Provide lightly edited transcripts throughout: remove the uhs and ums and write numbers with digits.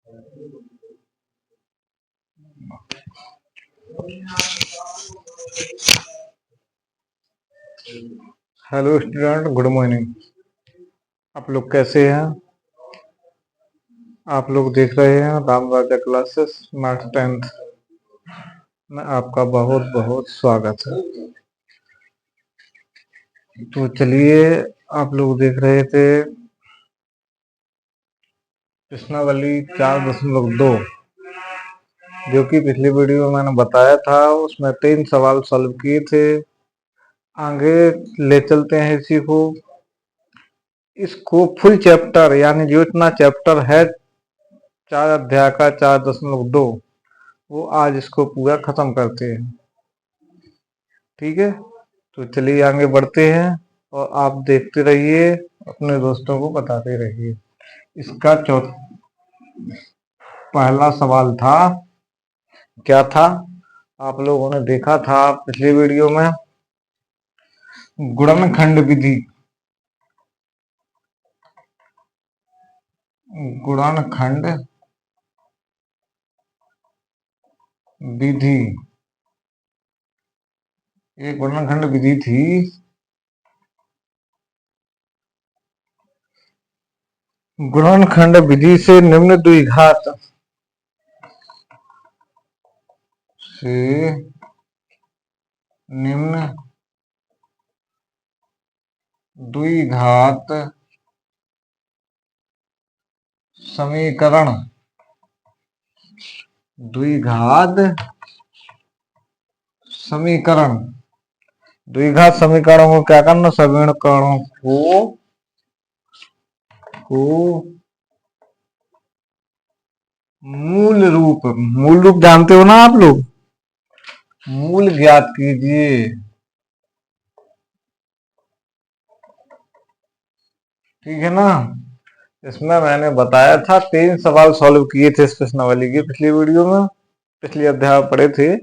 Hello student, good morning. आप लोग कैसे हैं? आप लोग देख रहे हैं राम राजा क्लासेस मैथ 10th में। आपका बहुत बहुत स्वागत है। तो चलिए, आप लोग देख रहे थे प्रश्नावली 4.2, जो कि पिछली वीडियो में मैंने बताया था। उसमें 3 सवाल सॉल्व किए थे। आगे ले चलते हैं इसको फुल चैप्टर, यानी जो इतना चैप्टर है 4 अध्याय का 4.2, वो आज इसको पूरा खत्म करते हैं। ठीक है, तो चलिए आगे बढ़ते हैं और आप देखते रहिए, अपने दोस्तों को बताते रहिए। इसका पहला सवाल था, क्या था? आप लोगों ने देखा था पिछली वीडियो में, गुणनखंड विधि। गुणनखंड विधि, ये गुणनखंड विधि थी। गुणनखंड विधि से निम्न द्विघात समीकरण, द्विघात समीकरणों को क्या करना? समीकरणों को मूल रूप जानते हो ना आप लोग? मूल ज्ञात कीजिए। ठीक है ना? इसमें मैंने बताया था 3 सवाल सॉल्व किए थे इस प्रश्नावली की पिछली वीडियो में, पिछले अध्याय पढ़े थे।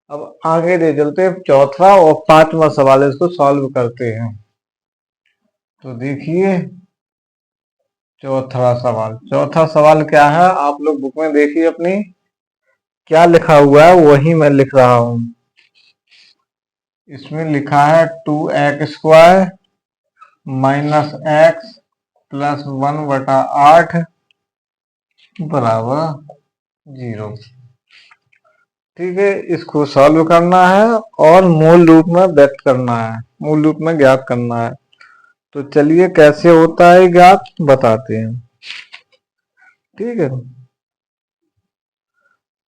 अब आगे ले चलते हैं, चौथा और 5वां सवाल इसको सॉल्व करते हैं। तो देखिए चौथा सवाल क्या है? आप लोग बुक में देखिए अपनी, क्या लिखा हुआ है वही मैं लिख रहा हूं। इसमें लिखा है 2x² माइनस x प्लस 1/8 बराबर 0। ठीक है, इसको सॉल्व करना है और मूल रूप में व्यक्त करना है, मूल रूप में ज्ञात करना है। तो चलिए कैसे होता है ज्ञात बताते हैं। ठीक है,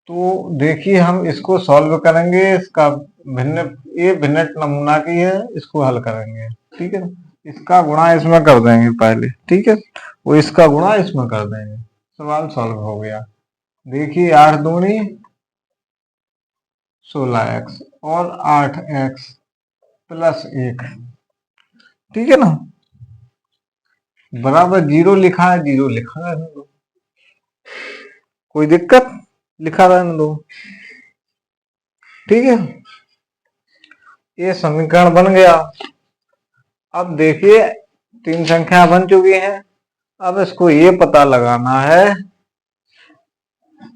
तो देखिए हम इसको सॉल्व करेंगे। इसका ये भिन्न नमूना की है, इसको हल करेंगे। ठीक है, इसका गुणा इसमें कर देंगे पहले। ठीक है, वो इसका गुणा इसमें कर देंगे, सवाल सॉल्व हो गया। देखिए 8 दूनी 16x और 8x प्लस 1, ठीक है ना, बराबर 0 लिखा है। 0 लिखा है, कोई दिक्कत? लिखा रहने दो। ठीक है, ये समीकरण बन गया। अब देखिए 3 संख्या बन चुकी हैं। अब इसको ये पता लगाना है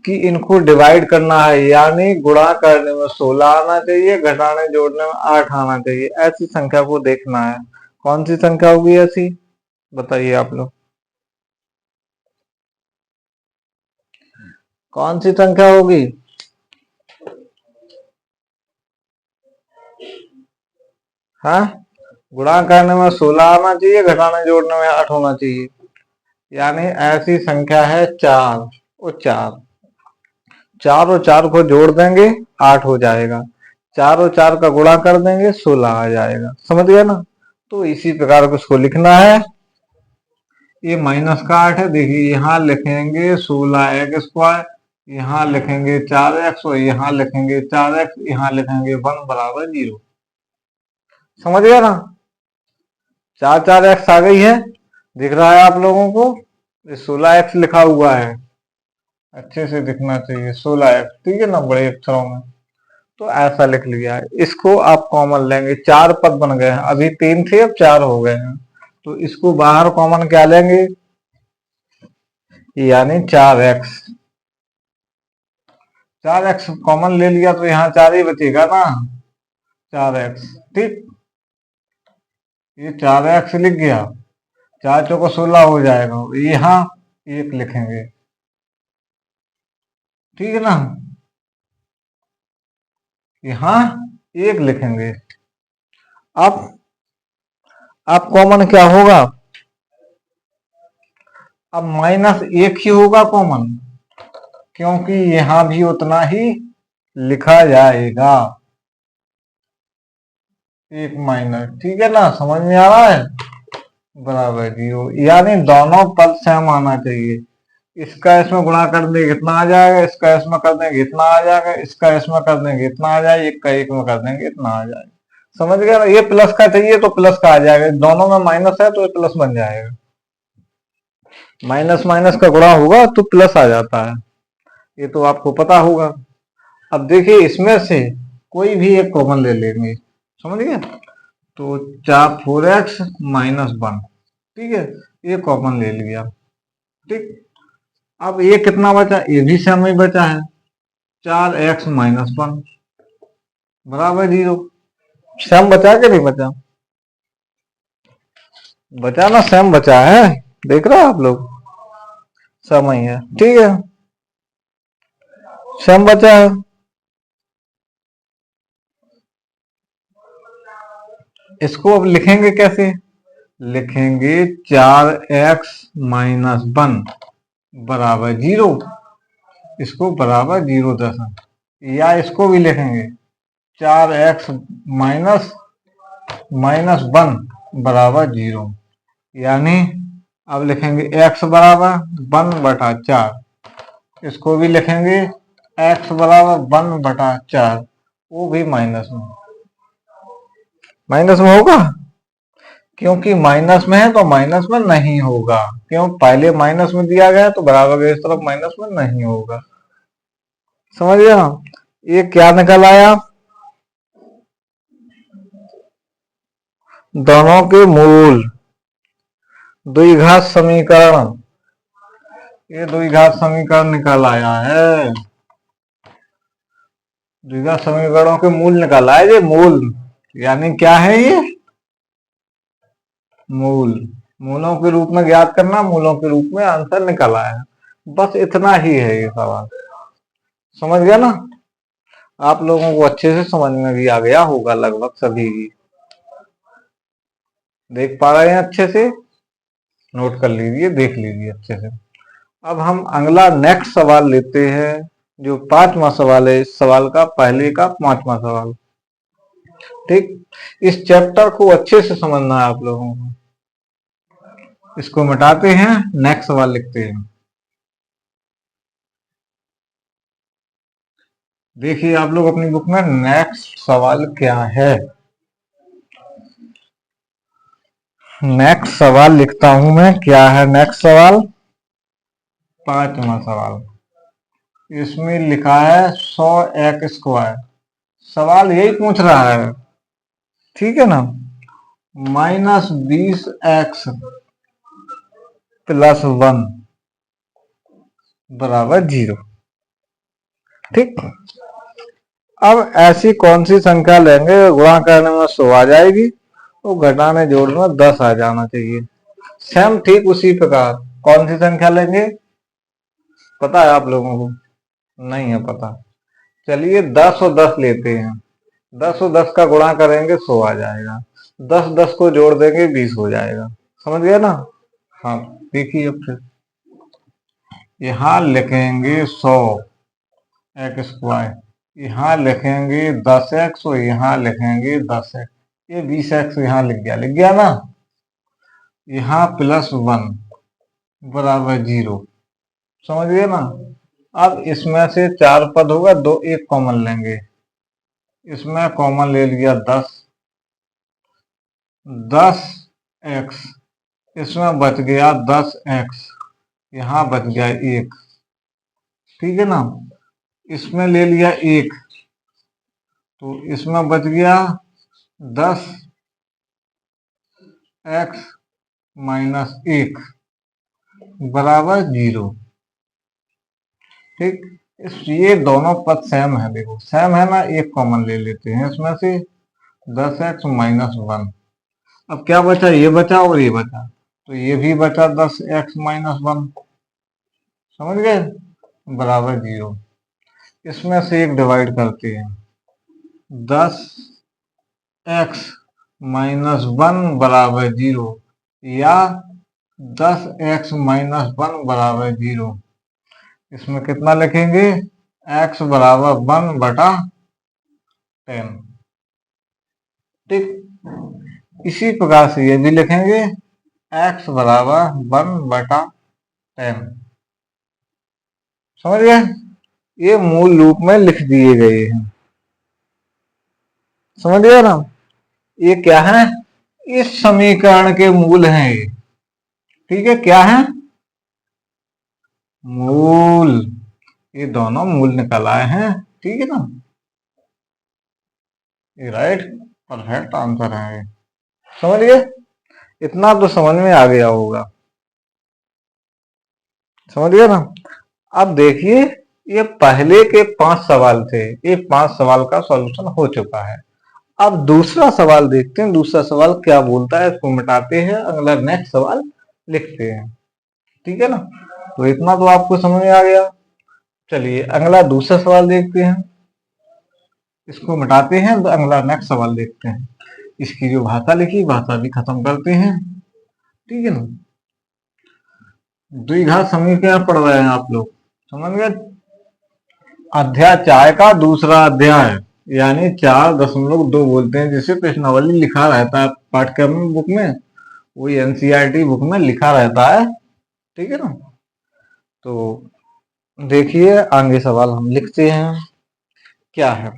कि इनको डिवाइड करना है, यानी गुणा करने में 16 आना चाहिए, घटाने जोड़ने में 8 आना चाहिए। ऐसी संख्या को देखना है। कौन सी संख्या होगी ऐसी? बताइए आप लोग, कौन सी संख्या होगी? हाँ, गुणा करने में 16 आना चाहिए, घटाने जोड़ने में 8 होना चाहिए। यानी ऐसी संख्या है 4 और 4। 4 और 4 को जोड़ देंगे 8 हो जाएगा। 4 और 4 का गुणा कर देंगे 16 आ जाएगा। समझ गया ना? तो इसी प्रकार उसको लिखना है। ये माइनस का 8 है। देखिए यहाँ लिखेंगे 16x², यहाँ लिखेंगे 4x और यहाँ लिखेंगे 4x, यहाँ लिखेंगे 1 बराबर 0। समझ गया ना? 4x आ गई है, दिख रहा है आप लोगों को? 16x लिखा हुआ है, अच्छे से दिखना चाहिए 16x। ठीक है ना, बड़े अक्षरों में। तो ऐसा लिख लिया है। इसको आप कॉमन लेंगे, 4 पद बन गए हैं। अभी 3 थे, अब 4 हो गए हैं। तो इसको बाहर कॉमन क्या लेंगे? यानी 4x। 4x कॉमन ले लिया तो यहाँ 4 ही बचेगा ना, 4x। ठीक, ये 4x लिख गया, 4 चौको 16 हो जाएगा, यहाँ 1 लिखेंगे। ठीक है ना, यहाँ 1 लिखेंगे। अब कॉमन क्या होगा, अब -1 ही होगा कॉमन, क्योंकि यहां भी उतना ही लिखा जाएगा, 1 माइनस। ठीक है ना, समझ में आ रहा है, बराबर 0, यानी दोनों पद सेम आना चाहिए। इसका इसमें गुणा कर देंगे इतना आ जाएगा, इसका इसमें कर देंगे इतना आ जाएगा, इसका इसमें कर देंगे इतना आ जाएगा, एक का एक में कर देंगे इतना आ जाएगा। समझ गया ना, ये प्लस का चाहिए तो प्लस का आ जाएगा, दोनों में माइनस है तो ये प्लस बन जाएगा, माइनस माइनस का गुणा होगा तो प्लस आ जाता है, ये तो आपको पता होगा। अब देखिए इसमें से कोई भी एक कॉमन ले लेंगे, समझ गए, तो 4x माइनस 1, ठीक है, ये कॉमन ले लिया। ठीक, अब ये कितना बचा, ये भी सेम ही बचा है, 4x माइनस 1 बराबर 0। सेम बचा के नहीं बचा, बचा ना, सेम बचा है, देख रहे हो आप लोग, सेम ही है। ठीक है, सेम बचा है। इसको अब लिखेंगे कैसे, लिखेंगे 4x माइनस 1 बराबर 0, इसको बराबर 0 दशम, या इसको भी लिखेंगे 4x माइनस 1 बराबर 0, यानी अब लिखेंगे x बराबर 1/4, इसको भी लिखेंगे x बराबर 1/4, वो भी माइनस में होगा, क्योंकि माइनस में है तो माइनस में नहीं होगा, क्यों, पहले माइनस में दिया गया तो बराबर के इस तरफ माइनस में नहीं होगा। समझ गया, ये क्या निकल आया, दोनों के मूल द्विघात समीकरण, ये द्विघात समीकरण निकल आया है, द्विघात समीकरणों के मूल निकल आए, ये मूल यानी क्या है, ये मूल, मूलों के रूप में ज्ञात करना, मूलों के रूप में आंसर निकल आया, बस इतना ही है ये सवाल। समझ गया ना, आप लोगों को अच्छे से समझ में भी आ गया होगा लगभग सभी की, देख पा रहे हैं अच्छे से, नोट कर लीजिए, देख लीजिए अच्छे से। अब हम अगला नेक्स्ट सवाल लेते हैं, जो 5वां सवाल है इस सवाल का, पहले का 5वां सवाल। ठीक, इस चैप्टर को अच्छे से समझना है आप लोगों को। इसको मिटाते हैं, नेक्स्ट सवाल लिखते हैं। देखिए आप लोग अपनी बुक में नेक्स्ट सवाल क्या है, नेक्स्ट सवाल लिखता हूं मैं, क्या है नेक्स्ट सवाल, 5वां सवाल। इसमें लिखा है 100x², सवाल यही पूछ रहा है, ठीक है ना, -20x + 1 बराबर 0। ठीक, अब ऐसी कौन सी संख्या लेंगे गुणा करने में 100 आ जाएगी, तो घटाने जोड़ने में 10 आ जाना चाहिए। सेम ठीक उसी प्रकार कौन सी संख्या लेंगे, पता है आप लोगों को, नहीं है पता, चलिए 10 और 10 लेते हैं, 10 और 10 का गुणा करेंगे 100 आ जाएगा, 10 10 को जोड़ देंगे 20 हो जाएगा। समझ गया ना, हाँ देखिए अब फिर यहाँ लिखेंगे 100x², यहाँ लिखेंगे 10x और यहाँ लिखेंगे 10x, ये 20x यहाँ लिख गया ना, यहाँ +1 बराबर 0। समझ गए ना, अब इसमें से 4 पद होगा, दो एक कॉमन लेंगे, इसमें कॉमन ले लिया 10x, इसमें बच गया 10x, यहाँ बच गया 1, ठीक है ना, इसमें ले लिया 1, तो इसमें बच गया 10x - 1 बराबर 0। ठीक, ये दोनों पद सेम है, देखो सेम है ना, एक कॉमन ले लेते हैं इसमें से, 10x-1। अब क्या बचा, ये बचा और ये बचा, तो ये भी बचा 10x-1, समझ गए, बराबर 0। इसमें से एक डिवाइड करते हैं, 10x-1 बराबर 0, या 10x-1 बराबर 0। इसमें कितना लिखेंगे, x बराबर 1/10। ठीक, इसी प्रकार से ये भी लिखेंगे, x बराबर 1/10। समझ गए, ये मूल रूप में लिख दिए गए हैं, समझ गए ना। ये क्या है, इस समीकरण के मूल हैं ये, ठीक है, क्या है, मूल, ये दोनों मूल निकल आए हैं, ठीक है ना, ये राइट परफेक्ट आंसर है। समझ गए, इतना तो समझ में आ गया होगा, समझ गए ना। अब देखिए, ये पहले के 5 सवाल थे, ये 5 सवाल का सॉल्यूशन हो चुका है। अब दूसरा सवाल देखते हैं, दूसरा सवाल क्या बोलता है, इसको मिटाते हैं, अगला नेक्स्ट सवाल लिखते हैं, ठीक है ना। तो इतना तो आपको समझ में आ गया। चलिए अगला दूसरा सवाल देखते हैं, इसको मिटाते हैं, तो अगला नेक्स्ट सवाल देखते हैं। इसकी जो भाषा लिखी, भाषा भी खत्म करते हैं, ठीक है ना। द्विघात समीकरण पढ़ रहे हैं आप लोग, समझ गए। अध्याय 4 का दूसरा अध्याय, यानी 4.2 बोलते हैं, जिसे प्रश्नावली लिखा रहता है पाठ्यक्रम बुक में, वही एनसीईआरटी बुक में लिखा रहता है, ठीक है ना। तो देखिए आगे सवाल हम लिखते हैं, क्या है,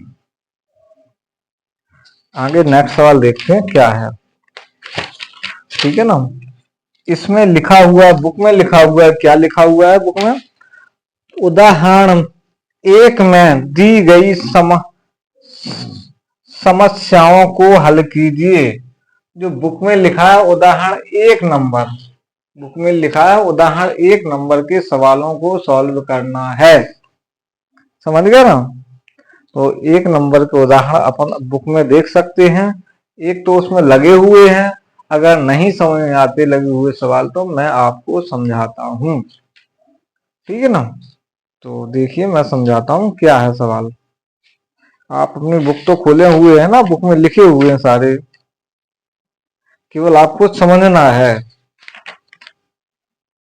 आगे नेक्स्ट सवाल देखते हैं क्या है, ठीक है ना। इसमें लिखा हुआ, बुक में लिखा हुआ है, क्या लिखा हुआ है बुक में, उदाहरण 1 में दी गई समस्याओं को हल कीजिए। जो बुक में लिखा है उदाहरण 1 नंबर, बुक में लिखा है उदाहरण 1 नंबर के सवालों को सॉल्व करना है, समझ गए ना। तो 1 नंबर के उदाहरण अपन बुक में देख सकते हैं, एक तो उसमें लगे हुए हैं, अगर नहीं समझ में आते लगे हुए सवाल तो मैं आपको समझाता हूं, ठीक है ना। तो देखिए मैं समझाता हूं क्या है सवाल। आप अपनी बुक तो खोले हुए हैं ना, बुक में लिखे हुए हैं सारे, केवल आपको समझना है,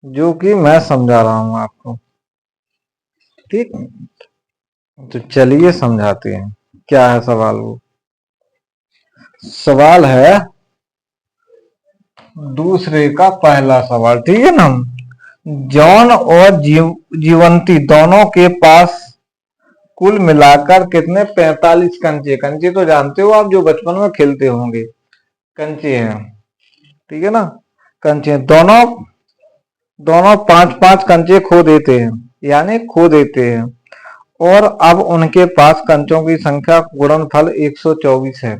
जो कि मैं समझा रहा हूं आपको, ठीक। तो चलिए समझाते हैं क्या है सवाल। वो सवाल है दूसरे का पहला सवाल, ठीक है ना। जॉन और जीवंती दोनों के पास कुल मिलाकर कितने 45 कंचे, कंचे तो जानते हो आप, जो बचपन में खेलते होंगे, कंचे हैं, ठीक है ना। कंचे दोनों दोनों 5-5 कंचे खो देते हैं, यानी खो देते हैं, और अब उनके पास कंचों की संख्या गुणनफल 124 है।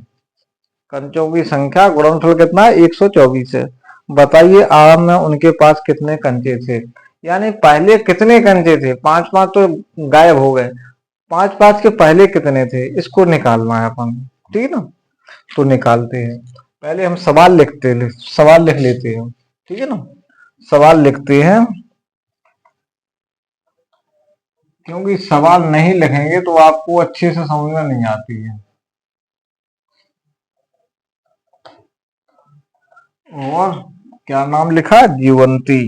कंचों की संख्या गुणनफल कितना है, 124 है। बताइए आरंभ में उनके पास कितने कंचे थे, यानी पहले कितने कंचे थे, 5-5 तो गायब हो गए, 5-5 के पहले कितने थे, इसको निकालना है अपन, ठीक है ना। तो निकालते हैं, पहले हम सवाल सवाल लिख लेते हैं, ठीक है ना। सवाल लिखते हैं, क्योंकि सवाल नहीं लिखेंगे तो आपको अच्छे से समझ में नहीं आती है। और क्या नाम लिखा, जीवंती,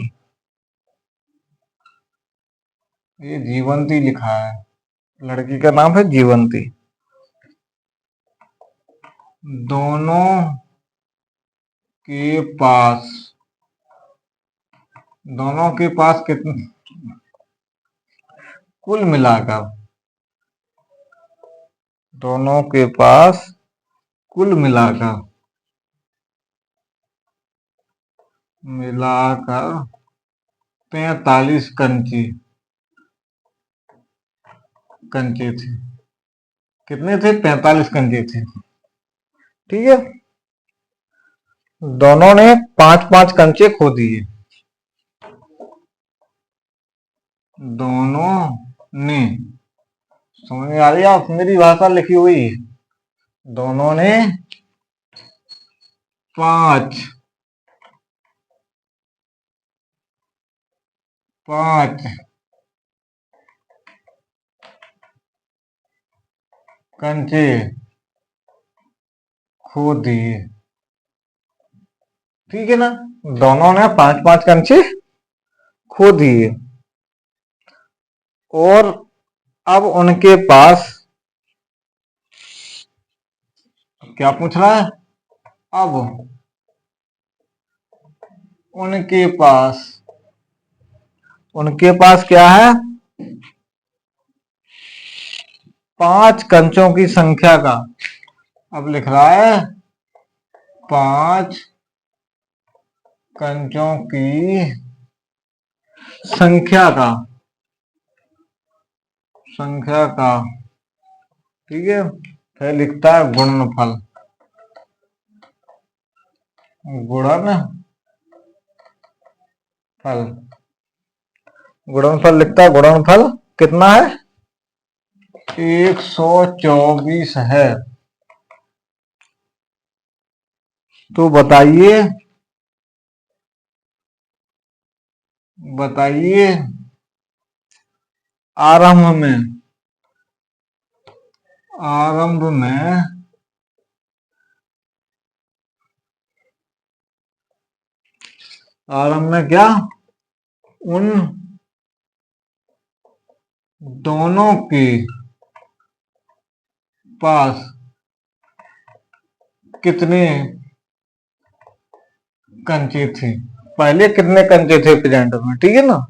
ये जीवंती लिखा है, लड़की का नाम है जीवंती। दोनों के पास, दोनों के पास कितने, कुल मिलाकर, दोनों के पास कुल मिलाकर मिलाकर 45 कंचे कंचे थे। कितने थे, 45 कंचे थे, ठीक है। दोनों ने 5-5 कंचे खो दिए, दोनों ने समझ में आ रही है? आप मेरी भाषा लिखी हुई, दोनों ने 5 कंचे खो दिए। ठीक है ना, दोनों ने 5 कंचे खो दिए और अब उनके पास क्या पूछ रहा है? अब उनके पास क्या है? 5 कंचों की संख्या का। अब लिख रहा है 5 कंचों की संख्या का। ठीक है, फिर लिखता है गुणनफल। गुणनफल लिखता है। गुणनफल कितना है? 124 है। तो बताइए आरंभ में क्या उन दोनों के पास कितने कंचे थे? पहले कितने कंचे थे प्रेजेंट में? ठीक है ना।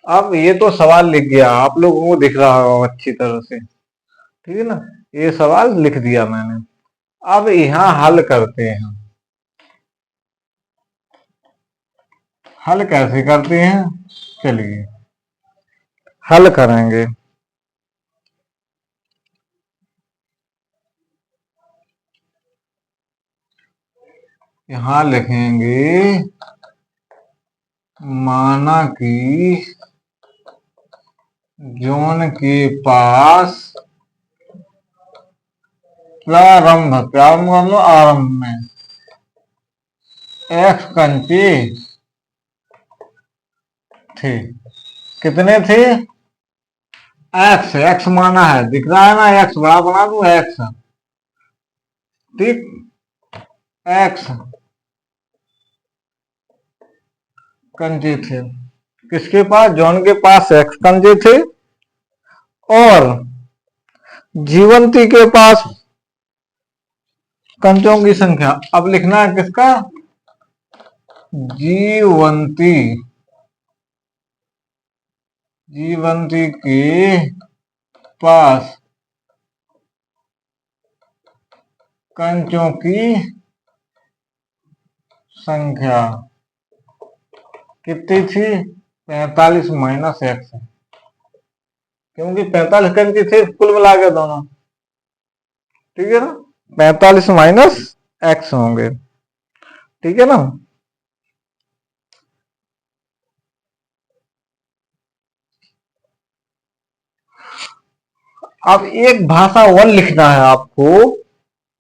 अब ये तो सवाल लिख गया, आप लोगों को दिख रहा होगा अच्छी तरह से। ठीक है ना, ये सवाल लिख दिया मैंने। अब यहां हल करते हैं। हल कैसे करते हैं? चलिए हल करेंगे। यहां लिखेंगे माना कि जॉन के पास प्रारंभ कर लो, आरंभ में x कंचे थे। कितने थे? x माना है, दिख रहा है ना, x बड़ा बना दू, x। ठीक, x कंचे थे। किसके पास? जॉन के पास x कंचे थे और जीवंती के पास कंचों की संख्या। अब लिखना है किसका? जीवंती के पास कंचों की संख्या कितनी थी? 45 माइनस एक्स, क्योंकि 45 कंचे थे कुल मिला के दोनों। ठीक है ना, 45 माइनस एक्स होंगे। ठीक है ना। अब एक भाषा और लिखना है आपको,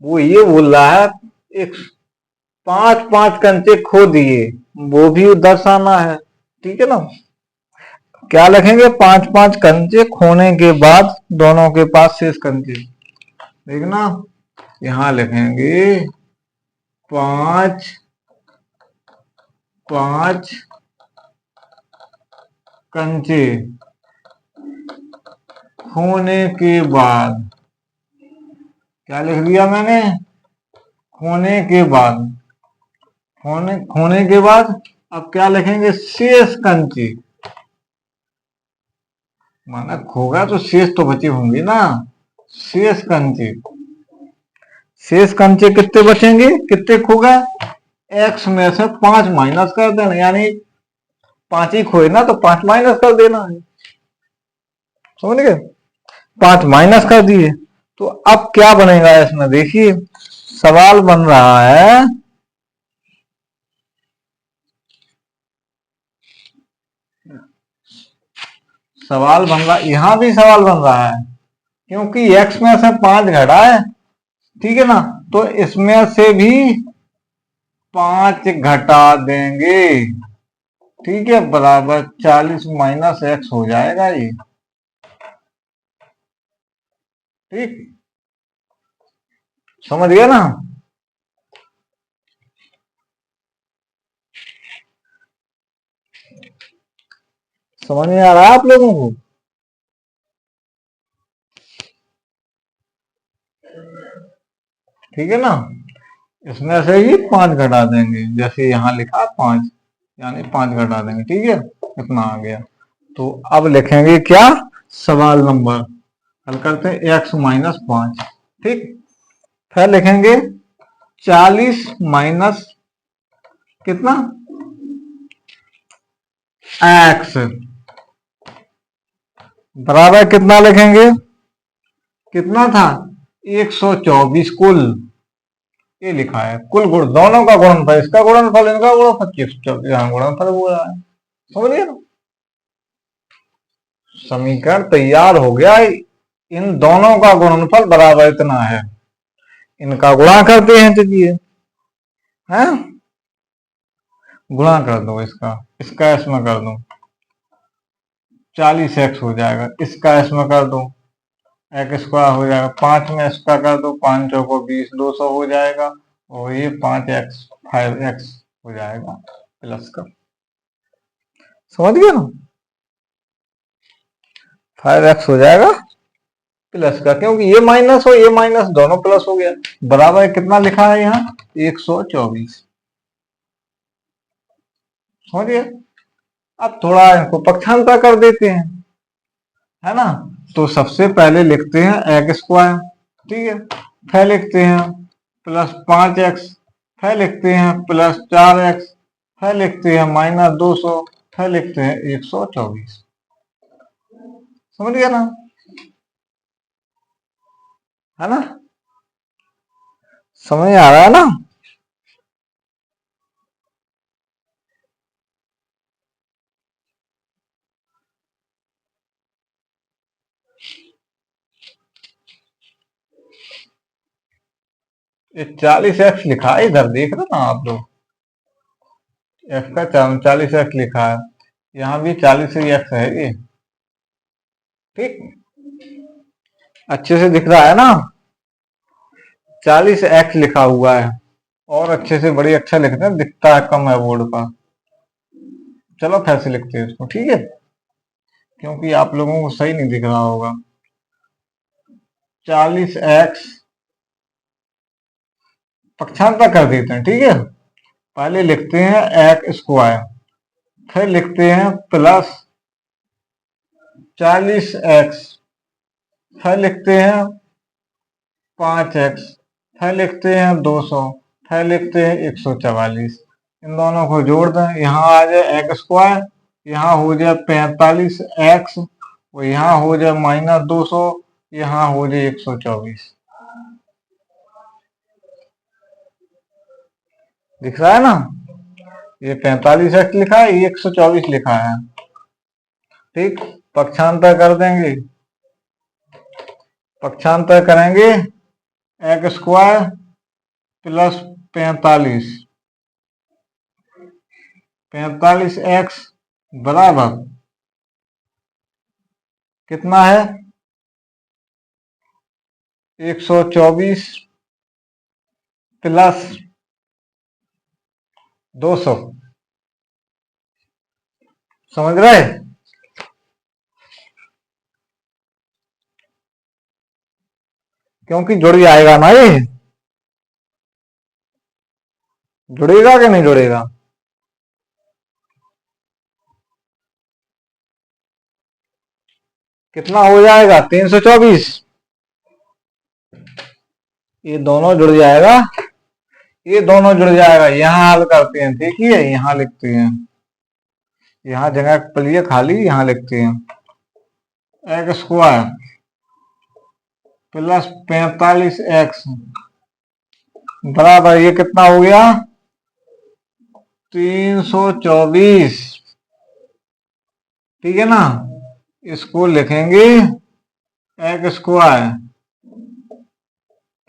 वो ये बोल रहा है एक 5 कंचे खो दिए, वो भी दर्शाना है। ठीक है ना, क्या लिखेंगे? 5 कंचे खोने के बाद दोनों के पास शेष कंचे। देखना, यहां लिखेंगे 5 कंचे खोने के बाद। क्या लिख दिया मैंने? खोने के बाद। खोने के बाद अब क्या लिखेंगे? शेष कंचे। माना खोगा तो शेष तो बचे होंगे ना। शेष कंचे कितने बचेंगे? कितने खो गए? x में से 5 माइनस कर देना, यानी 5 ही खोए ना, तो 5 माइनस कर देना है। समझ गए? 5 माइनस कर दिए। तो अब क्या बनेगा इसमें? देखिए सवाल बन रहा है, यहां भी सवाल बन रहा है क्योंकि x में से 5 घटा है, ठीक है ना, तो इसमें से भी 5 घटा देंगे, ठीक है, बराबर 40 माइनस x हो जाएगा ये, ठीक, समझ गया ना। समझ में आ रहा है आप लोगों को? ठीक है ना, इसमें से ही 5 घटा देंगे, जैसे यहाँ लिखा 5, यानी 5 घटा देंगे, ठीक है, इतना आ गया। तो अब लिखेंगे क्या, सवाल नंबर, हल करते हैं x माइनस 5, ठीक, फिर लिखेंगे 40 माइनस कितना, x, बराबर कितना लिखेंगे, कितना था 124 कुल, ये लिखा है कुल गुण, दोनों का गुणनफल, इसका गुणनफल इनका गुणनफल, यहाँ गुणनफल हो रहा है, समझ गए ना। समीकरण तैयार हो गया, इन दोनों का गुणनफल बराबर इतना है, इनका गुणा करते हैं, चलिए, है, गुणा कर दो इसका, इसका इसमें कर दो, 40x हो जाएगा, इसका इसमें कर दो, x स्क्वायर हो जाएगा, 5 में इसका कर दो, 5 चौको 20, 200 हो जाएगा, और ये 5x 5x हो जाएगा प्लस का, समझ गया ना, 5x हो जाएगा प्लस का, क्योंकि ये माइनस हो ये माइनस दोनों प्लस हो गया, बराबर कितना लिखा है यहाँ 124, समझ गया। अब थोड़ा इनको पक्षांतर कर देते हैं, है ना, तो सबसे पहले लिखते हैं एक्स स्क्वायर, ठीक है, फिर लिखते हैं प्लस 5x, फिर लिखते हैं प्लस 4x, फिर लिखते हैं माइनस 200, फिर लिखते हैं 124, समझ गया ना, है ना, समझ आ रहा है ना। ये 40x लिखा है, इधर देख रहे ना आप लोग, x का 40x लिखा है, यहाँ भी 40x है ये, ठीक, अच्छे से दिख रहा है ना, 40x लिखा हुआ है, और अच्छे से बड़ी अक्षर लिखते हैं, दिखता है कम है बोर्ड का, चलो फिर से लिखते हैं इसको, ठीक है, क्योंकि आप लोगों को सही नहीं दिख रहा होगा, 40x पक्षांतर कर देते हैं, ठीक है, पहले लिखते हैं एक्स स्क्वायर, फिर लिखते हैं प्लस 40x, फिर लिखते हैं 5x, फिर लिखते हैं 200, फिर लिखते हैं 144, इन दोनों को जोड़ दें, यहाँ आ जाए एक्स स्क्वायर, यहाँ हो जाए 45x, और यहाँ हो जाए माइनस 200, यहाँ हो जाए 124, दिख रहा है ना, ये 45x लिखा है, ये 124 लिखा है, ठीक, पक्षांतर कर देंगे, पक्षांतर करेंगे एक्स स्क्वायर प्लस 45x बराबर कितना है 124 प्लस 200, समझ रहे, क्योंकि जुड़ जाएगा ना, ये जुड़ेगा कि नहीं जुड़ेगा, कितना हो जाएगा 324, ये दोनों जुड़ जाएगा, ये दोनों जुड़ जाएगा, यहां हल करते हैं, देखिए यहां लिखते हैं, यहां जगह पली है खाली, यहां लिखते हैं एक्स स्क्वायर प्लस 45x बराबर, ये कितना हो गया 324, ठीक है ना, इसको लिखेंगे x square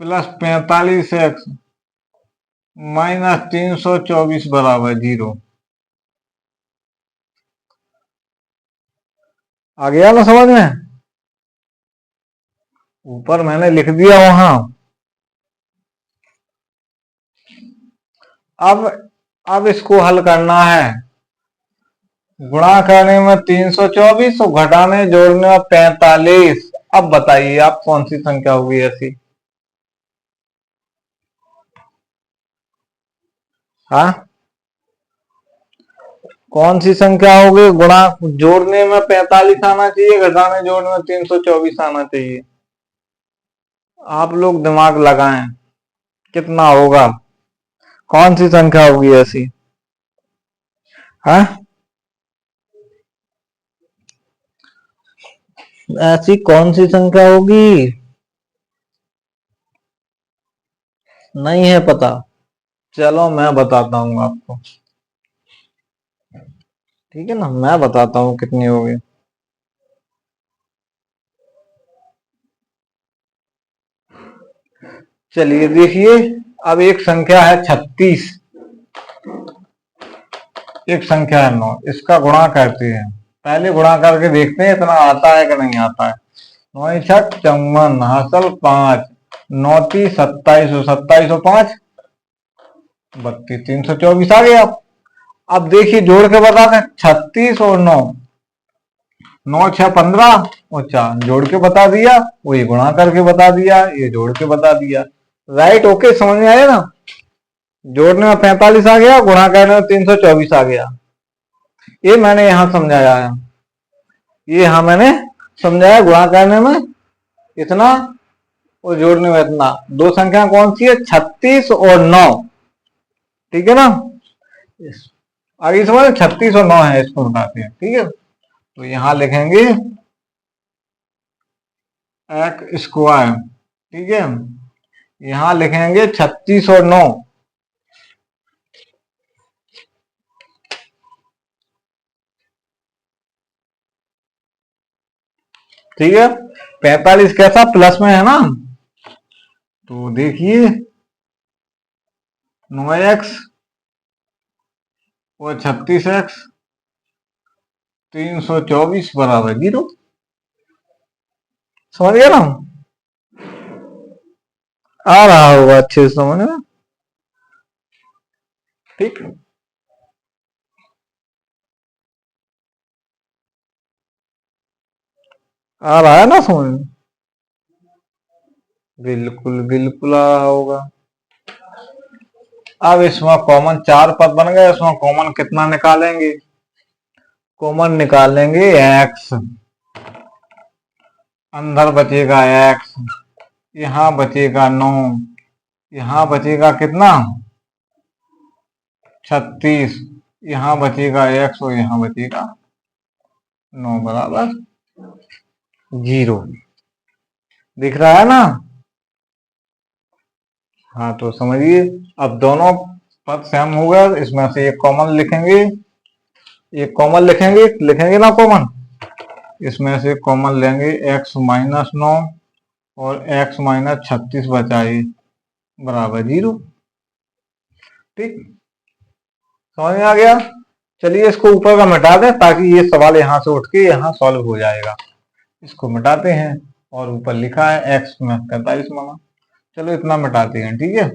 plus 45x minus 324 बराबर 0। आ गया ना समझ में? ऊपर मैंने लिख दिया वहां। अब इसको हल करना है। गुणा करने में 324 और घटाने जोड़ने में 45। अब बताइए आप कौन सी संख्या होगी ऐसी? हाँ, कौन सी संख्या होगी? गुणा जोड़ने में 45 आना चाहिए, घटाने जोड़ने में 324 आना चाहिए। आप लोग दिमाग लगाएं, कितना होगा? कौन सी संख्या होगी ऐसी? हाँ, ऐसी कौन सी संख्या होगी? नहीं है पता? चलो मैं बताता हूँ आपको, ठीक है ना? मैं बताता हूँ कितनी होगी। चलिए देखिए, अब एक संख्या है 36, एक संख्या है 9, इसका गुणा करते हैं। पहले गुणा करके देखते हैं इतना आता है कि नहीं आता है। 9 छठ 54 हासिल 5, 9 30 27 27 और 5 32, 324 आ गया। अब देखिए जोड़ के बता दें, 36 और 9, 9 6 15 और 4 जोड़ के बता दिया, वही गुणा करके बता दिया, ये जोड़ के बता दिया। राइट, ओके, समझ में आया ना? जोड़ने में 45 आ गया, गुणा करने में 324 आ गया। ये मैंने यहां समझाया है, ये यहां मैंने समझाया। गुणा करने में इतना और जोड़ने में इतना। दो संख्या कौन सी है? 36 और 9, ठीक है ना? आगे समझ, 36 और 9 है, इसको बताते हैं, ठीक है? तो यहां लिखेंगे एक्स स्क्वायर, ठीक है? यहां लिखेंगे 36 और 9, ठीक है? 45 कैसा? प्लस में है ना? तो देखिए 9x और 36x 324 बराबर 0। समझ गया ना? आ रहा होगा अच्छे से समझ में, ठीक? आ रहा है ना समझ में? बिल्कुल बिल्कुल आ रहा होगा। अब इसमें कॉमन 4 पद बन गए, इसमें कॉमन कितना निकालेंगे? कॉमन निकालेंगे x, अंदर बचेगा x, यहां बचेगा 9, यहां बचेगा कितना? 36, यहां बचेगा x और यहां बचेगा 9 बराबर 0। दिख रहा है ना? हाँ, तो समझिए, अब दोनों पद सेम हो गए, इसमें से एक कॉमन लिखेंगे, एक कॉमन लिखेंगे, लिखेंगे ना कॉमन? इसमें से कॉमन लेंगे x माइनस 9 और x माइनस 36 बचाइए बराबर 0, ठीक? समझ में आ गया? चलिए इसको ऊपर का मिटा दें, ताकि ये सवाल यहां से उठ के यहां सॉल्व हो जाएगा। इसको मिटाते हैं, और ऊपर लिखा है x में 45 माना। चलो इतना मिटाते हैं, ठीक है?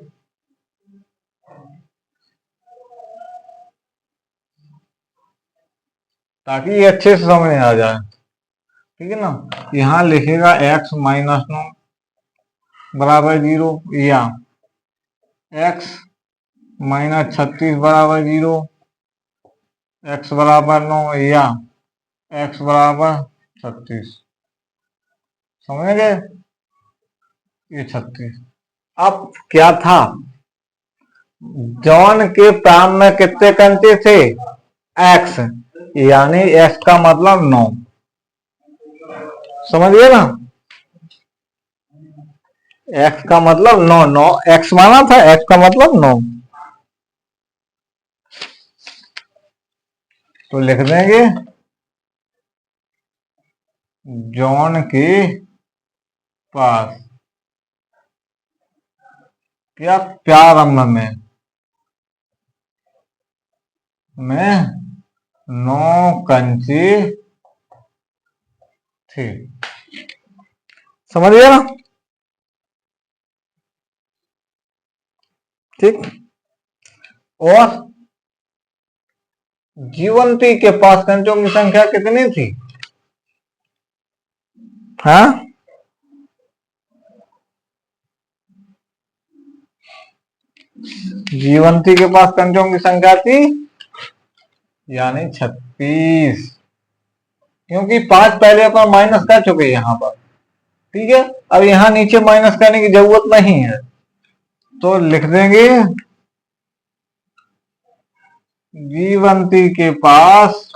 ताकि ये अच्छे से समझ में आ जाए, ठीक है ना? यहां लिखेगा x माइनस 9 बराबर 0, या x माइनस 36 बराबर 0, x बराबर 9, या x बराबर 36। समझ गए? ये 36। अब क्या था? जॉन के प्राण में कितने कंचे थे? x, यानी x का मतलब 9। समझ गए ना? x का मतलब 9, 9 x माना था, x का मतलब 9। तो लिख देंगे जॉन के पास क्या प्रारंभ में 9 कंचे थे। समझ गया ना? ठीक। और जीवंती के पास कंचों की संख्या कितनी थी? हाँ, जीवंती के पास कंचों की संख्या थी यानी 36, क्योंकि 5 पहले अपन माइनस कर चुके यहाँ पर। ठीक है, अब यहाँ नीचे माइनस करने की जरूरत नहीं है, तो लिख देंगे जीवंती के पास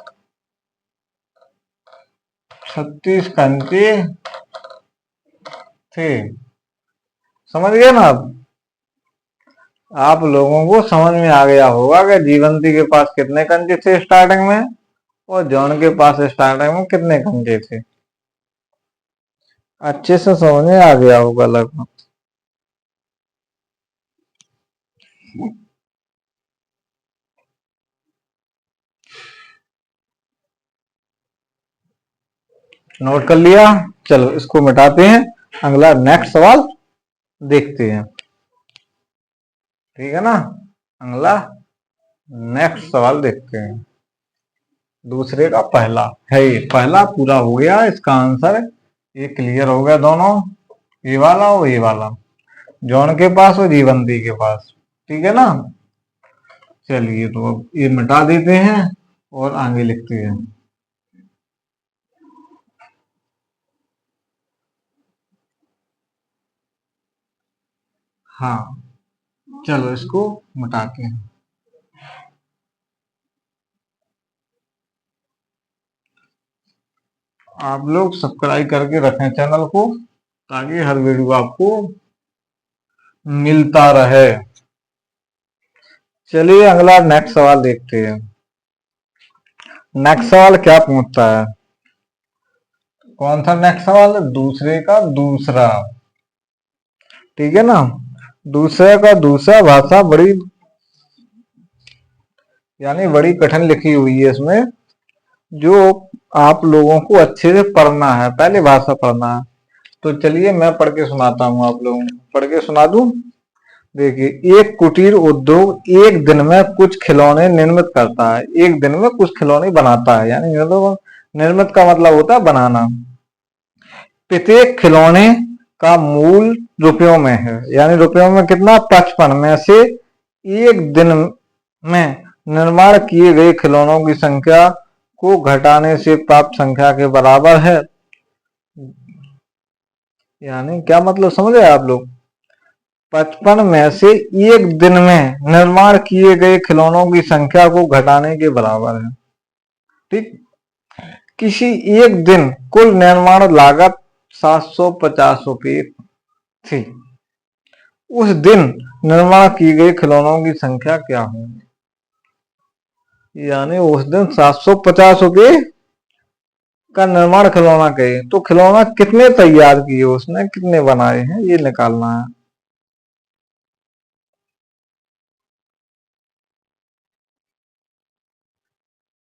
36 कंचे थे। समझ गए ना? अब आप लोगों को समझ में आ गया होगा कि जीवंती के पास कितने कंचे थे स्टार्टिंग में, और जॉन के पास स्टार्टिंग में कितने कंचे थे। अच्छे से समझ में आ गया होगा लगभग। नोट कर लिया? चलो इसको मिटाते हैं, अगला नेक्स्ट सवाल देखते हैं। ठीक है ना? अगला नेक्स्ट सवाल देखते हैं। दूसरे का पहला है, ये पहला पूरा हो गया, इसका आंसर ये क्लियर हो गया दोनों, ये वाला और ये वाला, जॉन के पास और जीवंती के पास। ठीक है ना? चलिए तो अब ये मिटा देते हैं और आगे लिखते हैं। हाँ, चलो इसको मिटाते हैं। आप लोग सब्सक्राइब करके रखें चैनल को, ताकि हर वीडियो आपको मिलता रहे। चलिए अगला नेक्स्ट सवाल देखते हैं। नेक्स्ट सवाल क्या पूछता है? कौन सा नेक्स्ट सवाल है? दूसरे का दूसरा। ठीक है ना? दूसरे का दूसरा भाषा बड़ी यानी बड़ी कठिन लिखी हुई है इसमें, जो आप लोगों को अच्छे से पढ़ना है, पहले भाषा पढ़ना है। तो चलिए मैं पढ़ के सुनाता हूँ आप लोगों को, पढ़ के सुना दूं। देखिए, एक कुटीर उद्योग एक दिन में कुछ खिलौने निर्मित करता है। एक दिन में कुछ खिलौने बनाता है, यानी निर्मित का मतलब होता है बनाना। प्रत्येक खिलौने का मूल रुपयों में है, यानी रुपयों में कितना? 55 में से एक दिन में निर्माण किए गए खिलौनों की संख्या को घटाने से प्राप्त संख्या के बराबर है। यानी क्या मतलब समझे आप लोग? 55 में से एक दिन में निर्माण किए गए खिलौनों की संख्या को घटाने के बराबर है। ठीक। किसी एक दिन कुल निर्माण लागत 750 रुपये थी। उस दिन निर्माण की गई खिलौनों की संख्या क्या होगी? यानी उस दिन 750 रुपये का निर्माण खिलौना कहे, तो खिलौना कितने तैयार किए उसने, कितने बनाए हैं, ये निकालना है।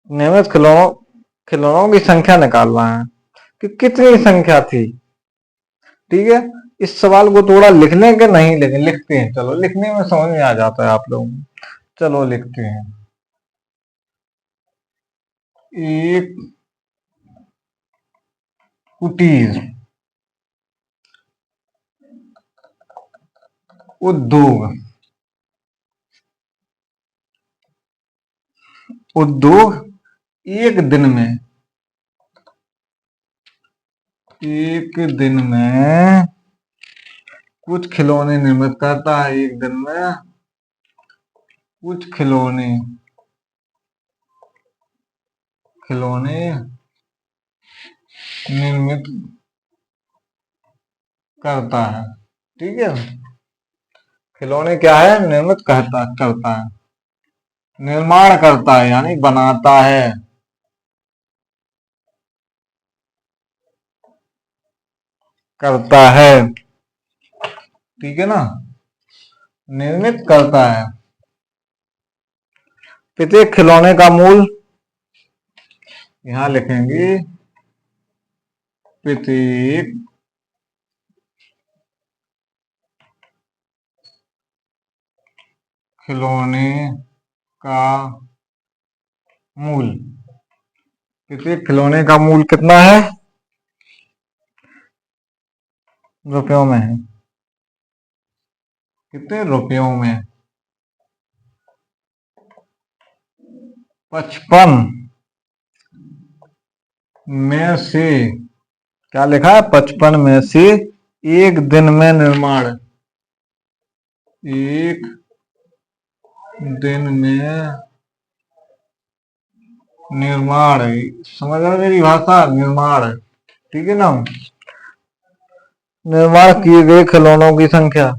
निर्मित खिलौनों की संख्या निकालना है कि कितनी संख्या थी। ठीक है, इस सवाल को थोड़ा लिख लें कि नहीं लिखें? लिखते हैं, चलो लिखने में समझ में आ जाता है आप लोगों को। चलो लिखते हैं। एक कुटीर उद्योग उद्योग एक दिन में कुछ खिलौने निर्मित करता है। एक दिन में कुछ खिलौने निर्मित करता है। ठीक है, खिलौने क्या है? निर्मित करता है, निर्माण करता है यानी बनाता है। करता है, ठीक है ना, निर्मित करता है। प्रत्येक खिलौने का मूल, यहां लिखेंगे प्रत्येक खिलौने का मूल, प्रत्येक खिलौने का मूल कितना है, रुपयों में है। कितने रुपयों में, 55 में से, क्या लिखा है, 55 में से एक दिन में निर्माण, एक दिन में निर्माण, समझ रहे मेरी भाषा, निर्माण, ठीक है ना, निर्माण किए गए खिलौनों की संख्या,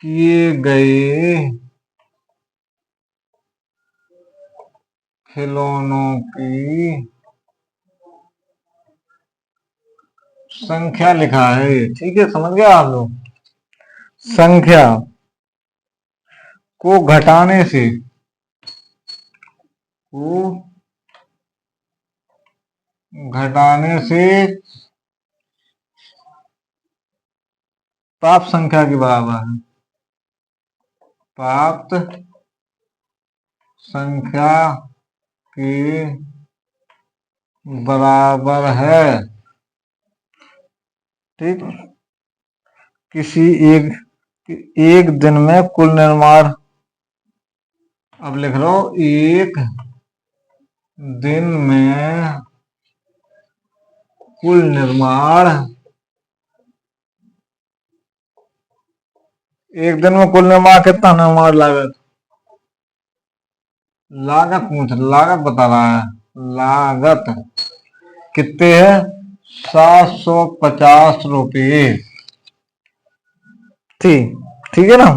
किए गए खिलौनों की संख्या लिखा है, ठीक है, समझ गया आप लोग। संख्या को घटाने से, को घटाने से प्राप्त संख्या के बराबर है, प्राप्त संख्या के बराबर है, ठीक। किसी एक दिन में कुल निर्माण, अब लिख लो, एक दिन में कुल निर्माण, एक दिन में कुल निर्माण कितना, निर्माण लागत, लागत पूछ, लागत बता रहा है, लागत कितने है, 750 रुपये, ठीक है ना,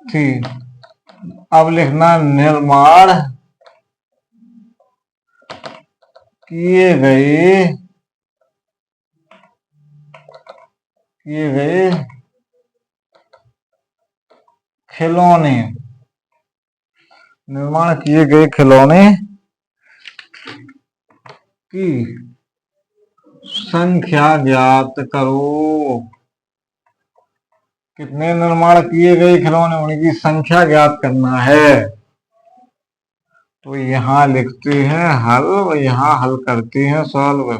ठीक। अब लिखना निर्माण किए गए खिलौने, निर्माण किए गए खिलौने की संख्या ज्ञात करो, कितने निर्माण किए गए खिलौने, उनकी संख्या ज्ञात करना है। तो यहां लिखते हैं हल, यहां हल करते हैं सॉल्व,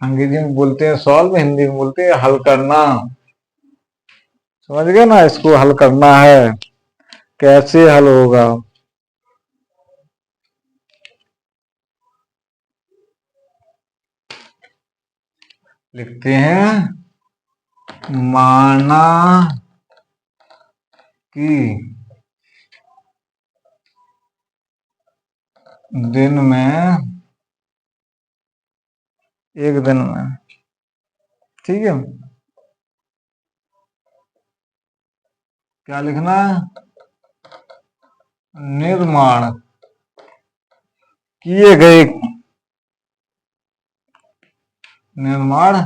अंग्रेजी में बोलते हैं सॉल्व, हिंदी में बोलते हैं हल करना, समझ गए ना, इसको हल करना है, कैसे हल होगा, लिखते हैं माना कि दिन में, एक दिन में, ठीक है, क्या लिखना है, निर्माण किए गए, निर्माण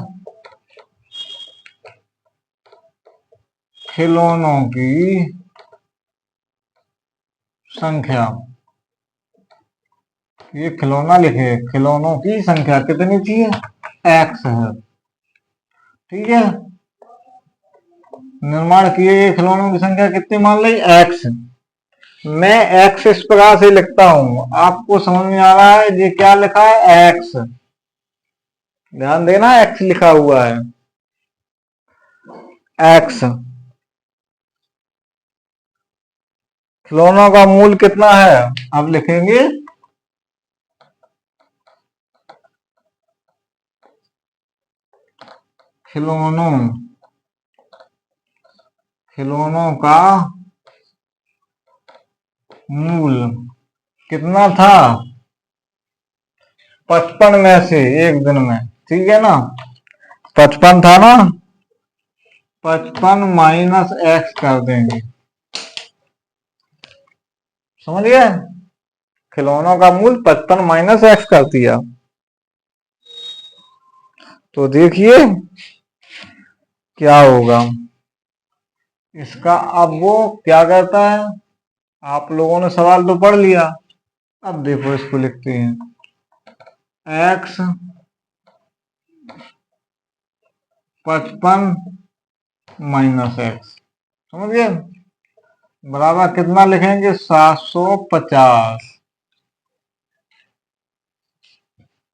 खिलौनों की संख्या, ये खिलौना लिखे, खिलौनों की संख्या कितनी थी, एक्स है, ठीक है, निर्माण किए गए खिलौनों की संख्या कितनी मान ली, एक्स। मैं एक्स इस प्रकार से लिखता हूं, आपको समझ में आ रहा है, ये क्या लिखा है, एक्स, ध्यान देना, एक्स लिखा हुआ है, एक्स, खिलौनों का मूल कितना है, अब लिखेंगे खिलौनों का मूल कितना था, 55 में से एक दिन में, ठीक है ना, 55 था ना, 55 माइनस एक्स कर देंगे, समझ गए, खिलौनों का मूल 55 माइनस एक्स कर दिया। तो देखिए क्या होगा इसका। अब वो क्या करता है, आप लोगों ने सवाल तो पढ़ लिया। अब देखो इसको लिखते हैं एक्स 55 माइनस एक्स, समझ गए, बराबर कितना लिखेंगे 750।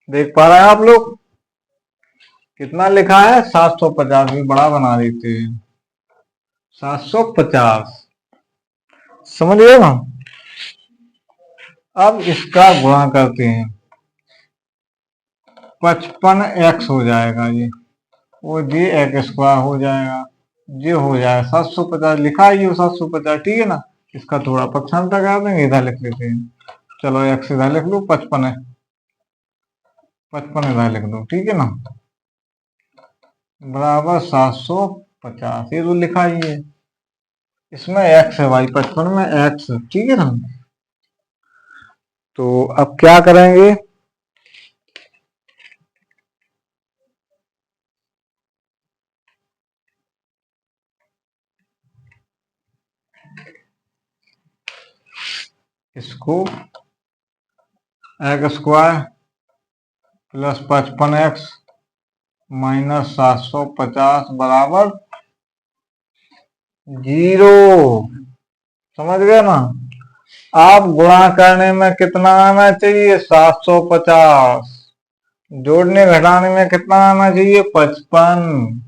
देख पा रहे हैं आप लोग कितना लिखा है 750, भी बड़ा बना देते हैं 750, समझ गए ना। अब इसका गुणा करते हैं 55 एक्स हो जाएगा ये, वो जी एक्स स्क्वायर हो जाएगा, ये हो जाएगा 750 लिखा है ये 750, ठीक है ना। इसका थोड़ा पक्षांतर कर देंगे, इधर लिख लेते हैं, चलो एक्स इधर लिख लो, 55 है, 55 इधर लिख दो, ठीक है ना, बराबर 750, ये तो लिखा ही है, इसमें एक्स है भाई, 55 में एक्स, ठीक है ना। तो अब क्या करेंगे, इसको x square plus 55 x minus 750 बराबर 0, समझ गए ना। आप गुणा करने में कितना आना चाहिए 750, जोड़ने घटाने में कितना आना चाहिए 55,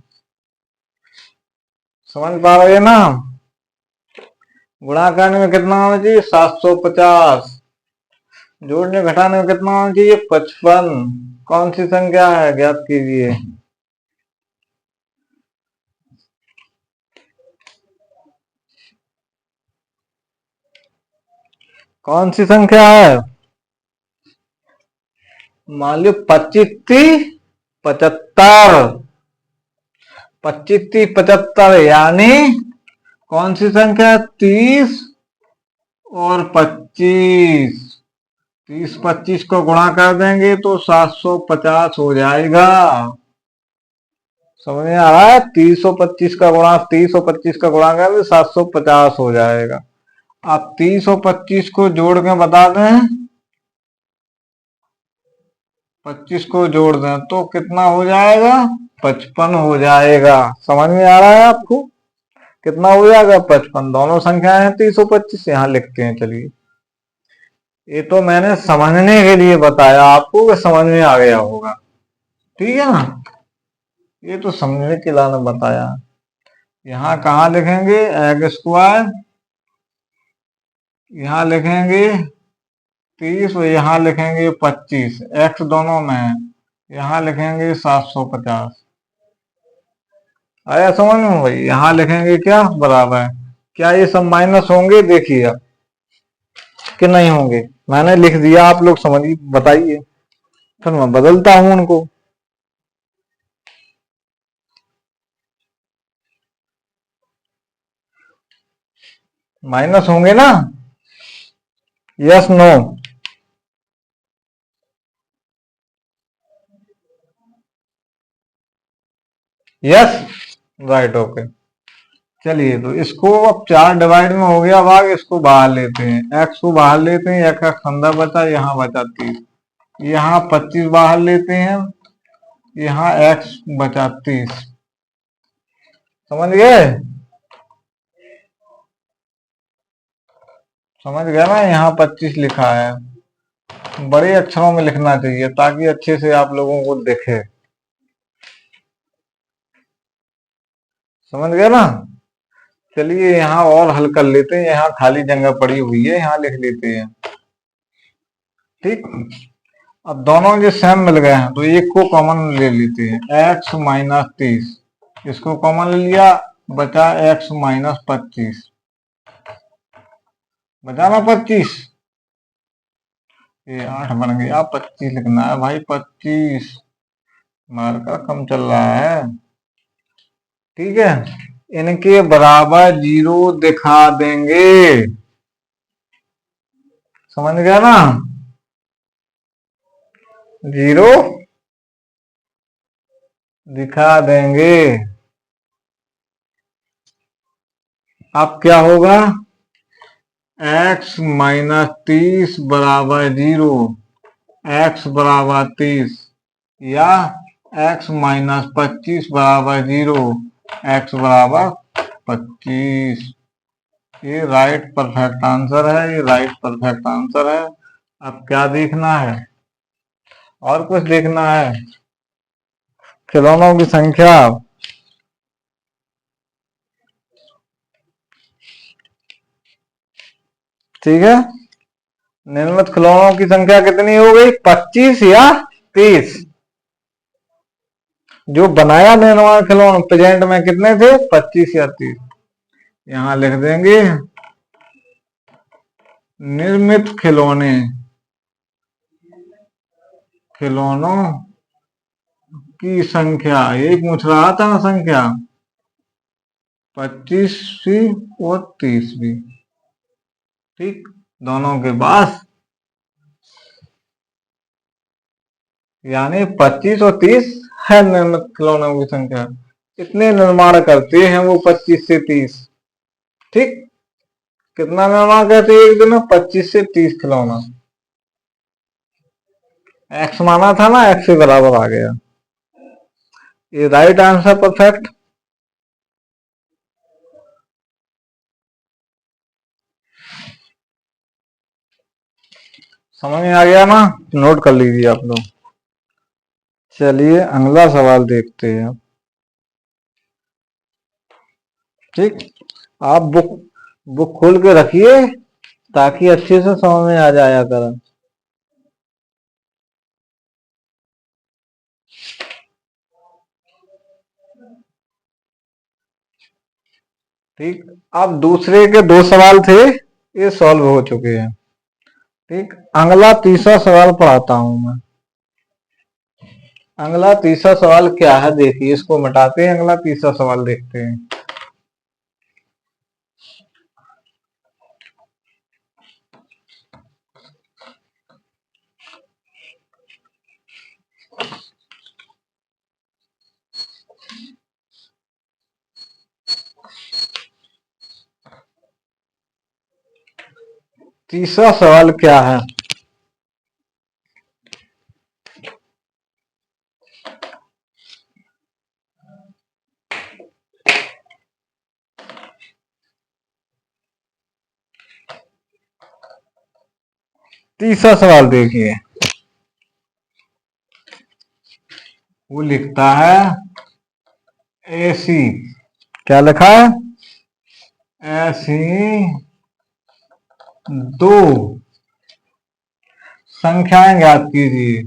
समझ पा रहे हैं ना। गुणा करने में कितना आना चाहिए 750, जोड़ने घटाने में कितना आना चाहिए 55। कौन सी संख्या है ज्ञात कीजिए। कौन सी संख्या है, मान लो 25 25 यानी कौन सी संख्या है 30 और 25, 30 25 को गुणा कर देंगे तो 750 हो जाएगा, समझ में आ रहा है। 30 और 25 का गुणा कर 750 हो जाएगा। आप 30 और 25 को जोड़ के बता दें, 25 को जोड़ दें तो कितना हो जाएगा 55 हो जाएगा, समझ में आ रहा है आपको, कितना हो जाएगा 55। दोनों संख्याएं हैं 30 और 25, यहां लिखते हैं, चलिए ये तो मैंने समझने के लिए बताया आपको कि समझ में आ गया होगा, ठीक है ना, ये तो समझने के लिए बताया। यहाँ कहाँ लिखेंगे एक्स स्क्वायर, यहाँ लिखेंगे 30 और यहाँ लिखेंगे 25, एक्स दोनों में है, यहाँ लिखेंगे 750, आया समझ में भाई। यहाँ लिखेंगे क्या बराबर, क्या ये सब माइनस होंगे देखिए अब कि नहीं होंगे, मैंने लिख दिया, आप लोग समझिए बताइए, फिर मैं बदलता हूं उनको। माइनस होंगे ना, yes no, yes right okay. चलिए तो इसको अब 4 डिवाइड में हो गया भाग, इसको बाहर लेते हैं, एक्स को बाहर लेते हैं, एक्स का अंदर बचा, यहाँ बचा 30, यहाँ 25 बाहर लेते हैं, यहाँ एक्स बचा 30, समझ गए, समझ गए ना। यहाँ 25 लिखा है, बड़े अक्षरों में लिखना चाहिए ताकि अच्छे से आप लोगों को दिखे, समझ गए ना। चलिए यहाँ और हल कर लेते हैं, यहाँ खाली जगह पड़ी हुई है, यहाँ लिख लेते हैं, ठीक। अब दोनों जो सेम मिल गए हैं तो एक को कॉमन ले लेते हैं, एक्स माइनस 30, इसको कॉमन ले लिया, बचा एक्स माइनस 25, बचा ना 25, ये 8 बन गया, 25 लिखना है भाई, 25 मार्कर कम चल रहा है, ठीक है। इनके बराबर 0 दिखा देंगे, समझ गया ना? जीरो दिखा देंगे। अब क्या होगा? x-30 बराबर 0, x=30 या x-25 बराबर 0, x=25। ये राइट परफेक्ट आंसर है, ये राइट परफेक्ट आंसर है। अब क्या देखना है? और कुछ देखना है? खिलौनों की संख्या। ठीक है, निर्मित खिलौनों की संख्या कितनी हो गई? 25 या 30? जो बनाया निर्माण खिलौना प्रेजेंट में कितने थे? 25 या 30। यहां लिख देंगे निर्मित खिलौने, खिलौनों की संख्या। यही पूछ रहा था ना संख्या, 25 भी और 30 भी। ठीक, दोनों के पास यानी 25 और 30 है निर्मित खिलौनों की संख्या। कितने निर्माण करते हैं वो 25 से 30? ठीक, कितना निर्माण करते हैं एक दिन में? 25 से 30 खिलौना। एक्स माना था ना, एक्स के बराबर आ गया। ये राइट आंसर परफेक्ट। समझ में आ गया ना? नोट कर लीजिए आप लोग। चलिए अगला सवाल देखते हैं। ठीक, आप बुक बुक खोल के रखिए ताकि अच्छे से समझ में आ जाया करें। ठीक, अब दूसरे के दो सवाल थे, ये सॉल्व हो चुके हैं। ठीक, अगला तीसरा सवाल पढ़ाता हूं मैं। अगला तीसरा सवाल क्या है देखिए, इसको मिटाते हैं, अगला तीसरा सवाल देखते हैं। तीसरा सवाल क्या है? तीसरा सवाल देखिए, वो लिखता है ऐसी, क्या लिखा है? ऐसी दो संख्याएं ज्ञात कीजिए।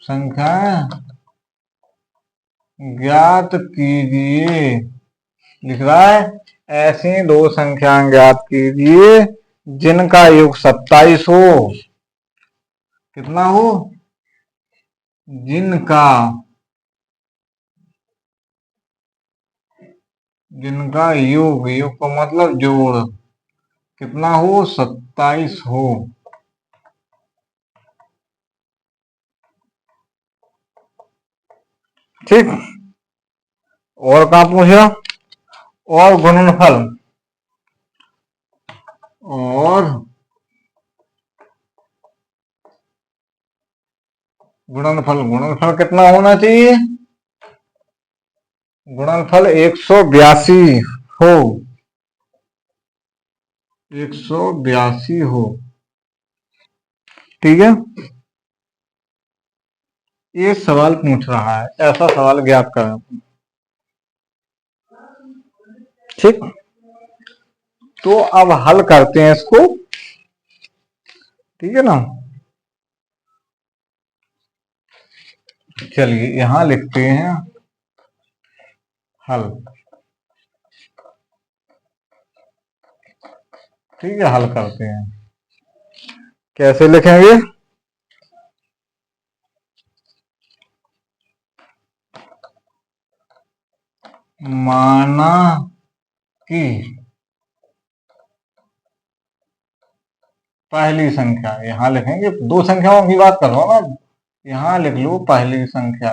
संख्याएं ज्ञात कीजिए, लिख रहा है। ऐसी दो संख्याएं ज्ञात कीजिए जिनका योग 27 हो। कितना हो? जिनका, जिनका योग, योग का मतलब जोड़, कितना हो? 27 हो। ठीक, और कहा पूछा? और गुणनफल, और गुणनफल, गुणनफल कितना होना चाहिए? गुणनफल 182 हो, 182 हो। ठीक है, ये सवाल पूछ रहा है, ऐसा सवाल ज्ञात करें। ठीक, तो अब हल करते हैं इसको। ठीक है ना? चलिए यहां लिखते हैं हल। ठीक है, हल करते हैं। कैसे लिखेंगे? माना कि पहली संख्या यहां लिखेंगे, दो संख्याओं की बात कर रहा हूं ना, यहां लिख लो पहली संख्या।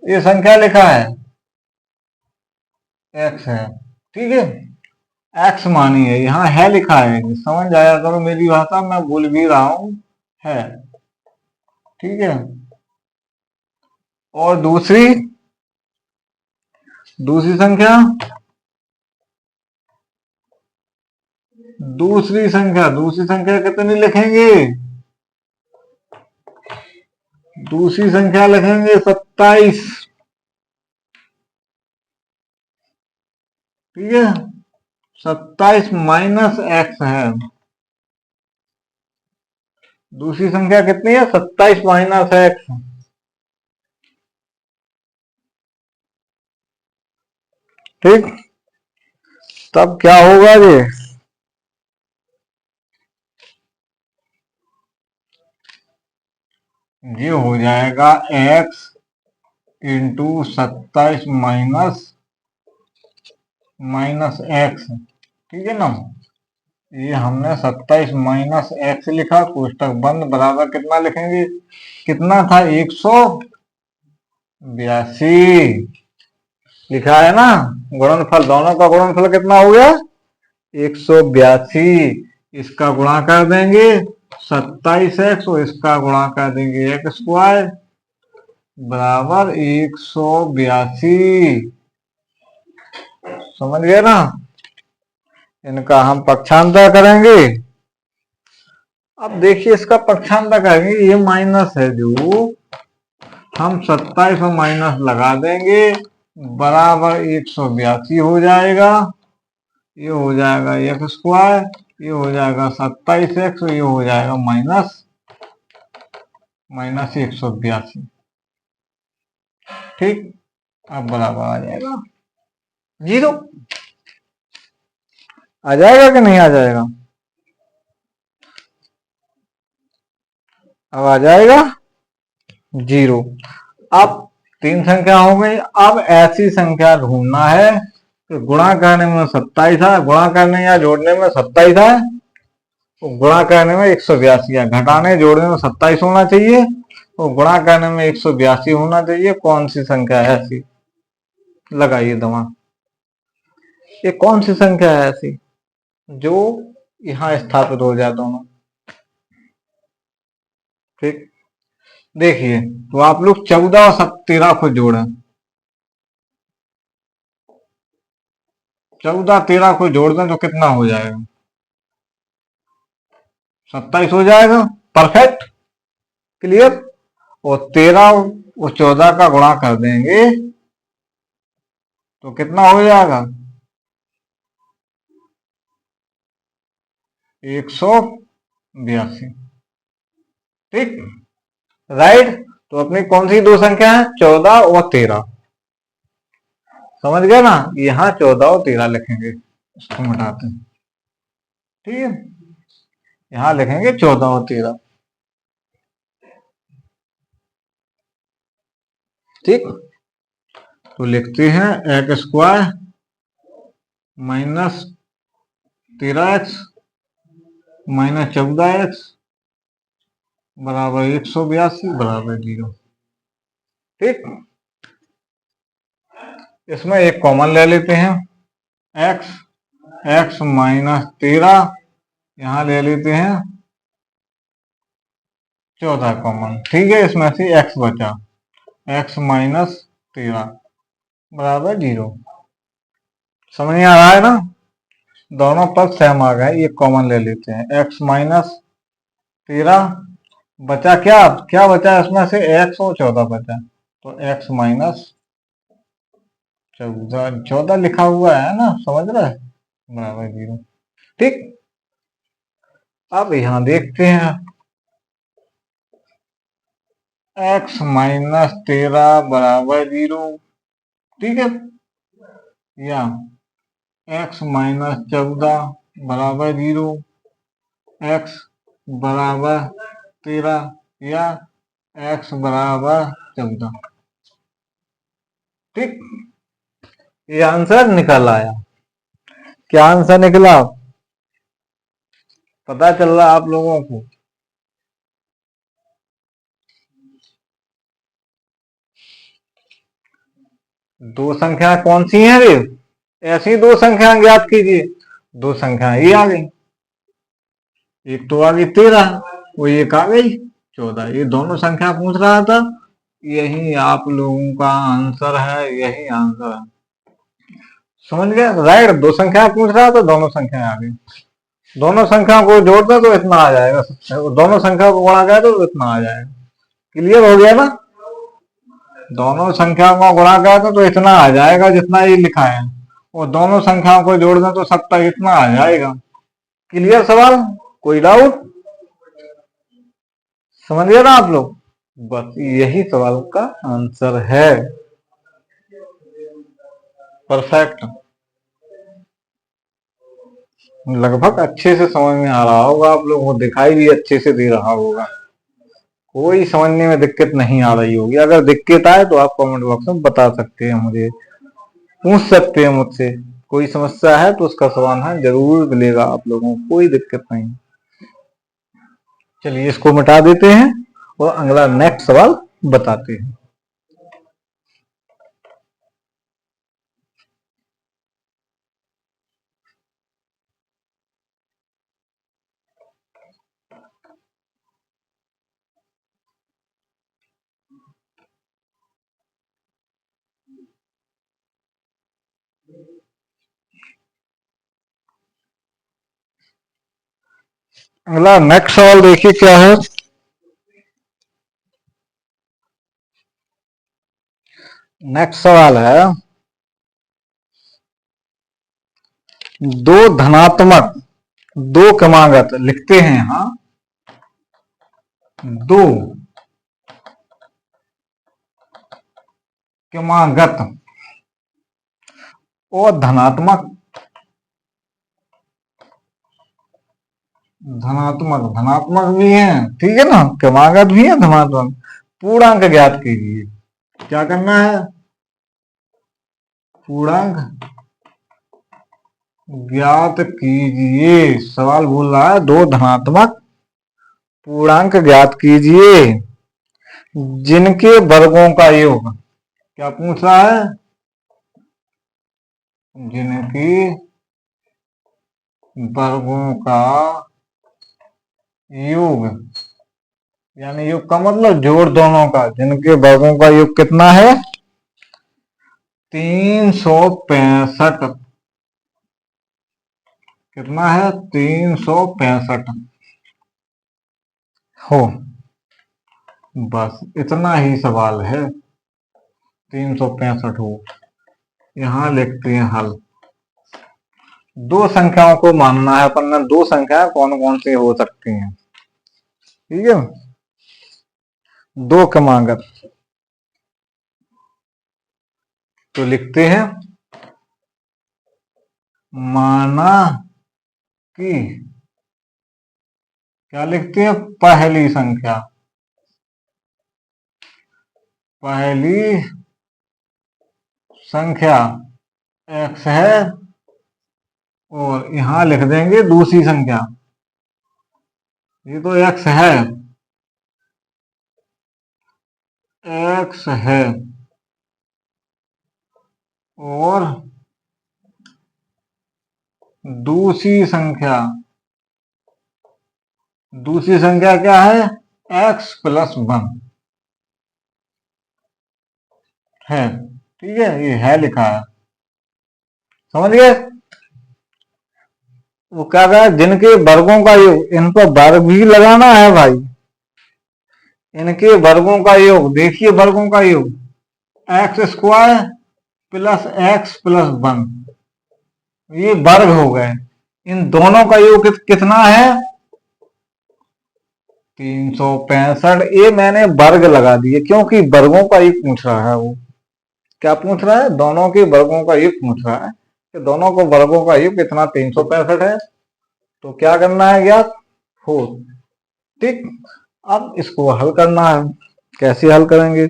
ये संख्या लिखा है एक्स है, ठीक है, एक्स मानी है, यहाँ है लिखा है, समझ जाया करो मेरी भाषा, मैं बोल भी रहा हूं है, ठीक है। और दूसरी दूसरी संख्या दूसरी संख्या कितनी लिखेंगे? दूसरी संख्या लिखेंगे 27, ठीक है, 27 माइनस एक्स है। दूसरी संख्या कितनी है? 27 माइनस एक्स। ठीक, तब क्या होगा ये हो जाएगा x इंटू 27 माइनस एक्स, ठीक है ना। ये हमने 27 माइनस एक्स लिखा, कोष्टक बंद, बराबर कितना लिखेंगे? कितना था? 182 लिखा है ना। गुणनफल, दोनों का गुणनफल कितना हो गया? 182। इसका गुणा कर देंगे 27x और इसका गुणा कर देंगे एक्स स्क्वायर बराबर 182। समझ गए ना। इनका हम पक्षांतर करेंगे। अब देखिए इसका पक्षांतर करेंगे, ये माइनस है जो, हम 27 और माइनस लगा देंगे बराबर 182 हो जाएगा। ये हो जाएगा एक्स स्क्वायर, ये हो जाएगा 27x, ये हो जाएगा माइनस 182। ठीक, अब बराबर आ जाएगा 0। आ जाएगा कि नहीं आ जाएगा? अब आ जाएगा 0। अब 3 संख्या हो गई। अब ऐसी संख्या ढूंढना है कि गुणा करने में 27 है, गुणा करने या जोड़ने में 27 है, तो गुणा करने में 182 है, घटाने जोड़ने में 27 होना चाहिए, तो गुणा करने में 182 होना चाहिए। कौन सी संख्या है ऐसी? लगाइए दिमाग, ये कौन सी संख्या है ऐसी जो यहां स्थापित हो जाए दोनों? ठीक, देखिए तो आप लोग 14 और 13 को जोड़ें, 14 13 को जोड़ दें तो कितना हो जाएगा? 27 हो जाएगा। Perfect, clear. और 13 और 14 का गुणा कर देंगे तो कितना हो जाएगा? 182। ठीक, राइट। तो अपनी कौन सी दो संख्या है? 14 और 13। समझ गए ना। यहाँ 14 और 13 लिखेंगे, इसको मिटाते हैं, ठीक है। यहाँ लिखेंगे 14 और 13। ठीक, तो लिखते हैं x square minus 13x minus 14x बराबर 182 बराबर 0। ठीक, इसमें एक कॉमन ले लेते हैं, x माइनस 13, यहां ले लेते हैं 14 कॉमन, ठीक है। इसमें से x बचा, x माइनस 13 बराबर 0। समझ में आ रहा है ना। दोनों पद सेम आ गए, ये कॉमन ले लेते हैं, x माइनस 13 बचा, क्या क्या बचा इसमें से? x और 14 बचा, तो x माइनस 14 लिखा हुआ है ना, समझ रहे हैं, बराबर 0। ठीक, अब यहां देखते हैं x माइनस 13 बराबर 0, ठीक है, या x माइनस 14 बराबर 0, x बराबर 13 या x बराबर 14। ठीक, ये आंसर निकल आया क्या आंसर निकला? पता चल रहा आप लोगों को? दो संख्या कौन सी हैं रे? ऐसी दो संख्या ज्ञात कीजिए। दो संख्या ये आ गई, एक तो आ गई 13, वो एक आ गई 14। ये दोनों संख्या पूछ रहा था, यही आप लोगों का आंसर है, यही आंसर है। समझ गए? राइट, दो संख्या पूछ रहा था, दोनों संख्या आ गई। दोनों संख्या को जोड़ दो तो इतना आ जाएगा, दोनों संख्या को गुणा कर दो तो इतना आ जाएगा। क्लियर हो गया ना? दोनों संख्याओं को गुणा कर दो तो इतना आ जाएगा जितना ये लिखा है, और दोनों संख्याओं को जोड़ दो तो 70 इतना आ जाएगा। क्लियर सवाल? कोई डाउट? समझ गए ना आप लोग? बस यही सवाल का आंसर है। परफेक्ट। लगभग अच्छे से समझ में आ रहा होगा आप लोगों को, दिखाई भी अच्छे से दे रहा होगा, कोई समझने में दिक्कत नहीं आ रही होगी। अगर दिक्कत आए तो आप कमेंट बॉक्स में बता सकते हैं, मुझे पूछ सकते हैं मुझसे। कोई समस्या है तो उसका समाधान जरूर मिलेगा आप लोगों को, कोई दिक्कत नहीं। चलिए इसको मिटा देते हैं और अगला नेक्स्ट सवाल बताते हैं। अगला नेक्स्ट सवाल देखिए क्या है। नेक्स्ट सवाल है, दो धनात्मक दो क्रमागत लिखते हैं। हाँ, दो क्रमागत और धनात्मक धनात्मक धनात्मक भी है, ठीक है ना, क्रमागत भी है, धनात्मक पूर्णांक ज्ञात कीजिए। क्या करना है? पूर्णांक ज्ञात कीजिए। सवाल बोल रहा है दो धनात्मक पूर्णांक ज्ञात कीजिए जिनके वर्गों का योग। क्या पूछ रहा है? जिनके वर्गों का योग, यानी योग का मतलब जोड़ दोनों का। जिनके वर्गों का योग कितना है? 365। कितना है? 365 हो। बस इतना ही सवाल है, 365 हो। यहां लिखते हैं हल। दो संख्याओं को मानना है अपन ने, दो संख्याएं कौन कौन सी हो सकती हैं, ठीक है। दो क्रमागत तो लिखते हैं, माना कि, क्या लिखते हैं? पहली संख्या, पहली संख्या x है, और यहां लिख देंगे दूसरी संख्या। ये तो x है, x है, और दूसरी संख्या क्या है? x+1 है, ठीक है। ये है लिखा है, समझ गए? वो क्या कहा? जिनके वर्गों का योग, इन पर वर्ग भी लगाना है भाई। इनके वर्गों का योग, देखिए वर्गों का योग x² + x+1, ये वर्ग हो गए। इन दोनों का योग कितना है? 365। ये मैंने वर्ग लगा दिए क्योंकि वर्गों का योग पूछ रहा है। वो क्या पूछ रहा है? दोनों के वर्गों का योग पूछ रहा है कि दोनों को वर्गों का योग कितना 365 है। तो क्या करना है? ज्ञात हो, ठीक। अब इसको हल करना है। कैसे हल करेंगे?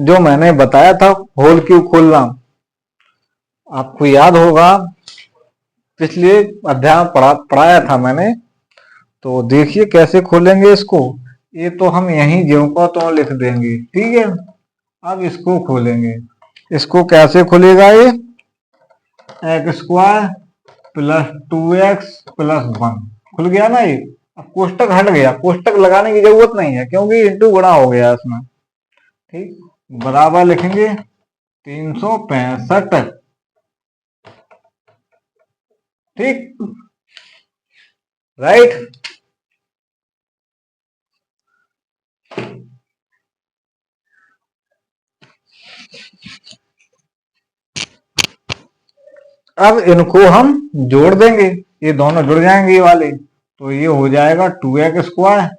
जो मैंने बताया था होल क्यूब खोलना, आपको याद होगा पिछले अध्याय में पढ़ाया था मैंने। तो देखिए कैसे खोलेंगे इसको। ये तो हम यहीं ज्यों का त्यों लिख देंगे, ठीक है। अब इसको खोलेंगे। इसको कैसे खुलेगा ये? X square plus 2x plus 1 खुल गया ना ये। अब कोष्टक हट गया, कोष्टक लगाने की जरूरत नहीं है क्योंकि इंटू गुणा हो गया इसमें, ठीक। बराबर लिखेंगे 365, ठीक, राइट। अब इनको हम जोड़ देंगे, ये दोनों जुड़ जाएंगे ये वाले। तो ये हो जाएगा 2x स्क्वायर,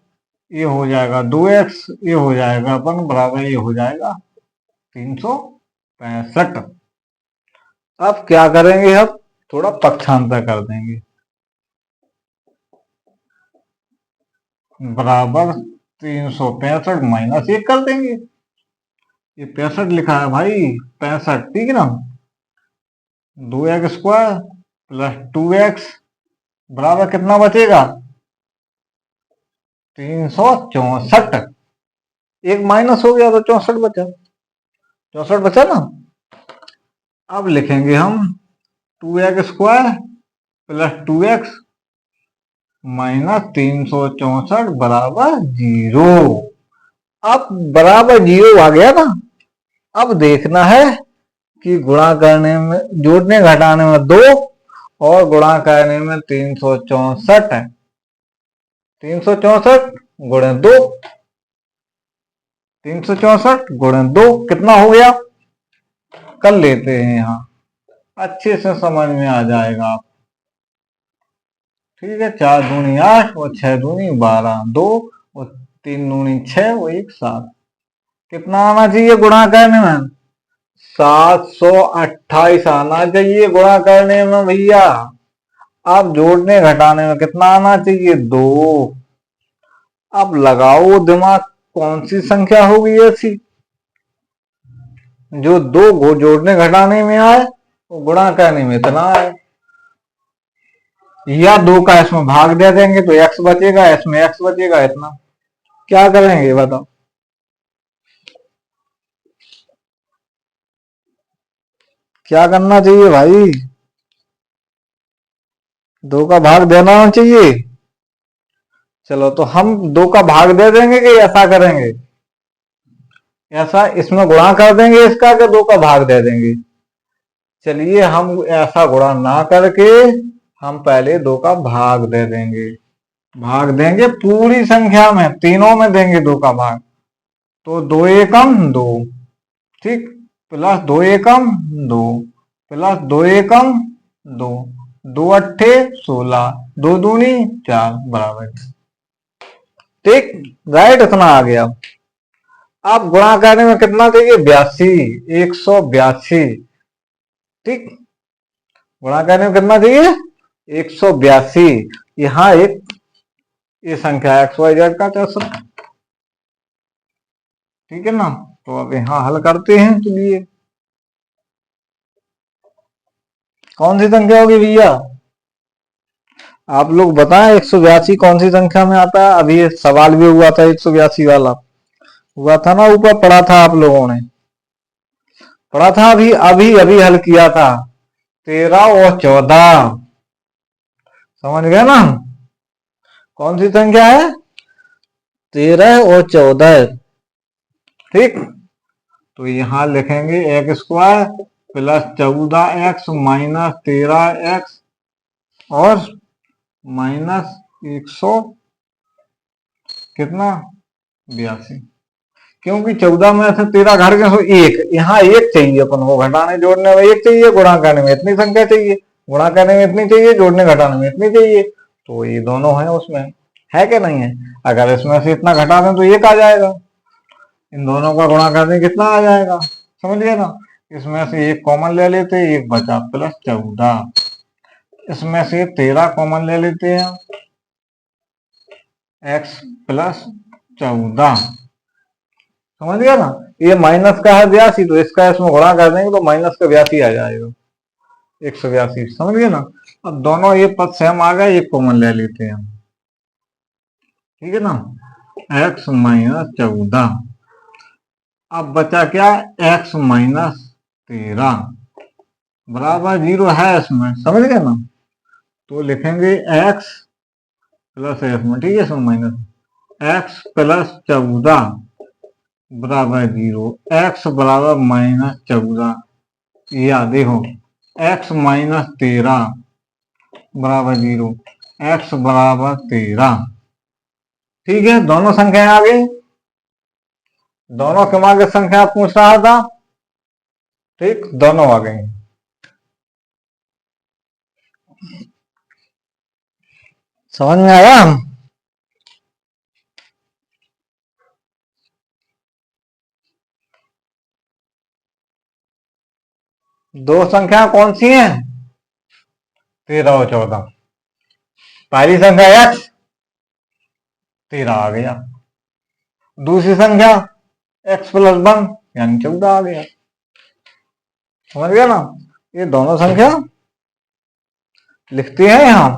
ये हो जाएगा 2x, ये हो जाएगा 1 बराबर ये हो जाएगा 365। अब क्या करेंगे, अब थोड़ा पक्षांतर कर देंगे। बराबर 365 माइनस 1 कर देंगे। ये 65 लिखा है भाई, 65, ठीक है ना। 2x स्क्वायर प्लस 2x बराबर कितना बचेगा? 364। एक माइनस हो गया तो 64 बचा, 64 बचा ना। अब लिखेंगे हम 2x square plus 2x minus 364 बराबर 0। अब बराबर 0 आ गया ना। अब देखना है कि गुणा करने में, जोड़ने घटाने में 2 और गुणा करने में 364 है। 364 गुणे 2, 364 गुणे 2 कितना हो गया? कर लेते हैं यहाँ, अच्छे से समझ में आ जाएगा आप, ठीक है। 4 दूनी 8 और 6 दूनी 12, 2 और 3 दूनी 6 और 1 7। कितना आना चाहिए गुणा करने में? 728 आना चाहिए गुणा करने में भैया। अब जोड़ने घटाने में कितना आना चाहिए? 2। अब लगाओ दिमाग, कौन सी संख्या होगी ऐसी जो 2 को जोड़ने घटाने में आए और गुणा करने में इतना आए? या 2 का इसमें भाग दे देंगे तो x बचेगा, इसमें x बचेगा इतना। क्या करेंगे बताओ? क्या करना चाहिए भाई? 2 का भाग देना चाहिए। चलो तो हम 2 का भाग दे देंगे कि ऐसा करेंगे, ऐसा इसमें गुणा कर देंगे इसका, कि 2 का भाग दे देंगे। चलिए हम ऐसा गुणा ना करके हम पहले 2 का भाग दे देंगे। भाग देंगे पूरी संख्या में, तीनों में देंगे 2 का भाग। तो 2 एकम 2, ठीक, प्लस 2 एकम 2 प्लस 2 एकम 2, 2 अट्ठे 16, 2 दूनी 4 बराबर, ठीक, राइट। इतना आ गया। अब गुणा करने में कितना चाहिए? 82, 182, ठीक। गुणा करने में कितना चाहिए? 182। यहाँ एक ये संख्या XYZ का चौसठ, ठीक है ना। तो अब यहाँ हल करते हैं। चलिए कौन सी संख्या होगी भैया? आप लोग बताएं 182 कौन सी संख्या में आता है? अभी सवाल भी हुआ था 182 वाला, हुआ था ना, ऊपर पढ़ा था, आप लोगों ने पढ़ा था, अभी अभी अभी हल किया था। 13 और 14, समझ गए ना। कौन सी संख्या है? 13 और 14, ठीक। तो यहां लिखेंगे x square plus 14x minus 13x और माइनस 100 कितना 82, क्योंकि 14 में से 13 घट गए तो 1, यहाँ 1 चाहिए अपन को, घटाने जोड़ने में 1 चाहिए, गुणा करने में इतनी संख्या चाहिए, गुणा करने में इतनी चाहिए, जोड़ने घटाने में इतनी चाहिए। तो ये दोनों है उसमें, है कि नहीं है? अगर इसमें से इतना घटा दें तो 1 आ जाएगा, इन दोनों का गुणा करने कितना आ जाएगा, समझ गए ना। इसमें से 1 कॉमन ले लेते, 1 बचा प्लस 14, इसमें से 13 कॉमन ले लेते हैं, x प्लस 14, समझ गया ना। ये माइनस का है 82, तो इसका इसमें गुणा कर देंगे तो माइनस का 82 आ जाएगा। 182, समझ गए ना। अब दोनों ये पद सेम आ गए, ये कॉमन ले लेते हैं हम, ठीक है ना। x माइनस 14, अब बचा क्या, x माइनस 13 बराबर 0 है इसमें, समझ गए ना। तो लिखेंगे x प्लस इसमें, ठीक है, इसमें माइनस, x प्लस 14 बराबर 0, x बराबर माइनस 14, या देखो x माइनस 13 बराबर 0, x बराबर 13, ठीक है। दोनों संख्याएं आ गई, दोनों क्रमांक की संख्या पूछ रहा था, ठीक, दोनों आ गई। समझ में आया। दो संख्या कौन सी हैं, 13 और 14। पहली संख्या x, 13 आ गया, दूसरी संख्या x प्लस 1 यानी 14 आ गया, समझ गया ना। ये दोनों संख्या लिखते हैं यहां,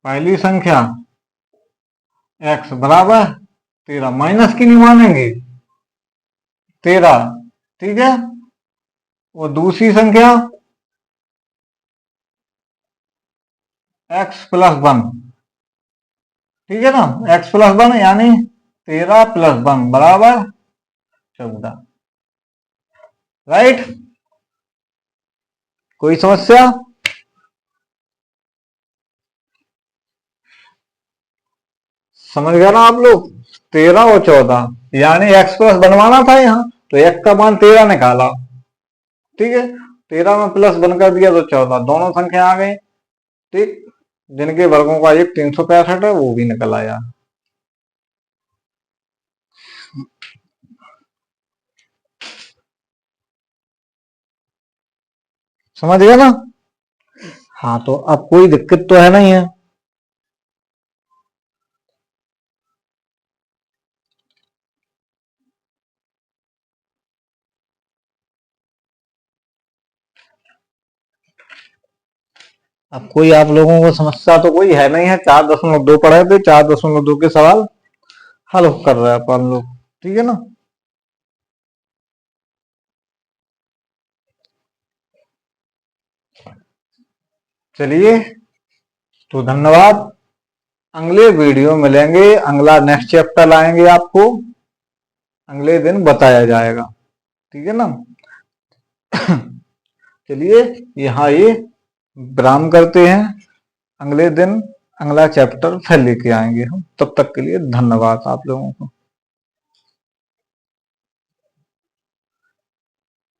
पहली संख्या x बराबर 13, माइनस की नहीं मानेंगे, 13, ठीक है। और दूसरी संख्या x प्लस 1, ठीक है ना, x प्लस 1 यानी 13 प्लस 1 बराबर 14, राइट। कोई समस्या, समझ गया ना आप लोग। 13 और 14 यानी x प्लस बनवाना था यहाँ, तो x का मान 13 निकाला, ठीक है, 13 में प्लस 1 कर दिया तो 14, दोनों संख्या आ गई, ठीक। जिनके वर्गों का योग 365 है वो भी निकल आया। समझ गया ना। हाँ, तो अब कोई दिक्कत तो है नहीं है। अब कोई आप लोगों को समस्या तो कोई है नहीं है, 4.2 पढ़े थे, 4.2 के सवाल हल कर रहे हैं अपन लोग, ठीक है ना। चलिए, तो धन्यवाद। अगले वीडियो मिलेंगे, अगला नेक्स्ट चैप्टर लाएंगे, आपको अगले दिन बताया जाएगा, ठीक है ना। चलिए, यहाँ ये विराम करते हैं, अगले दिन अगला चैप्टर फिर लेके आएंगे हम। तब तक के लिए धन्यवाद आप लोगों को।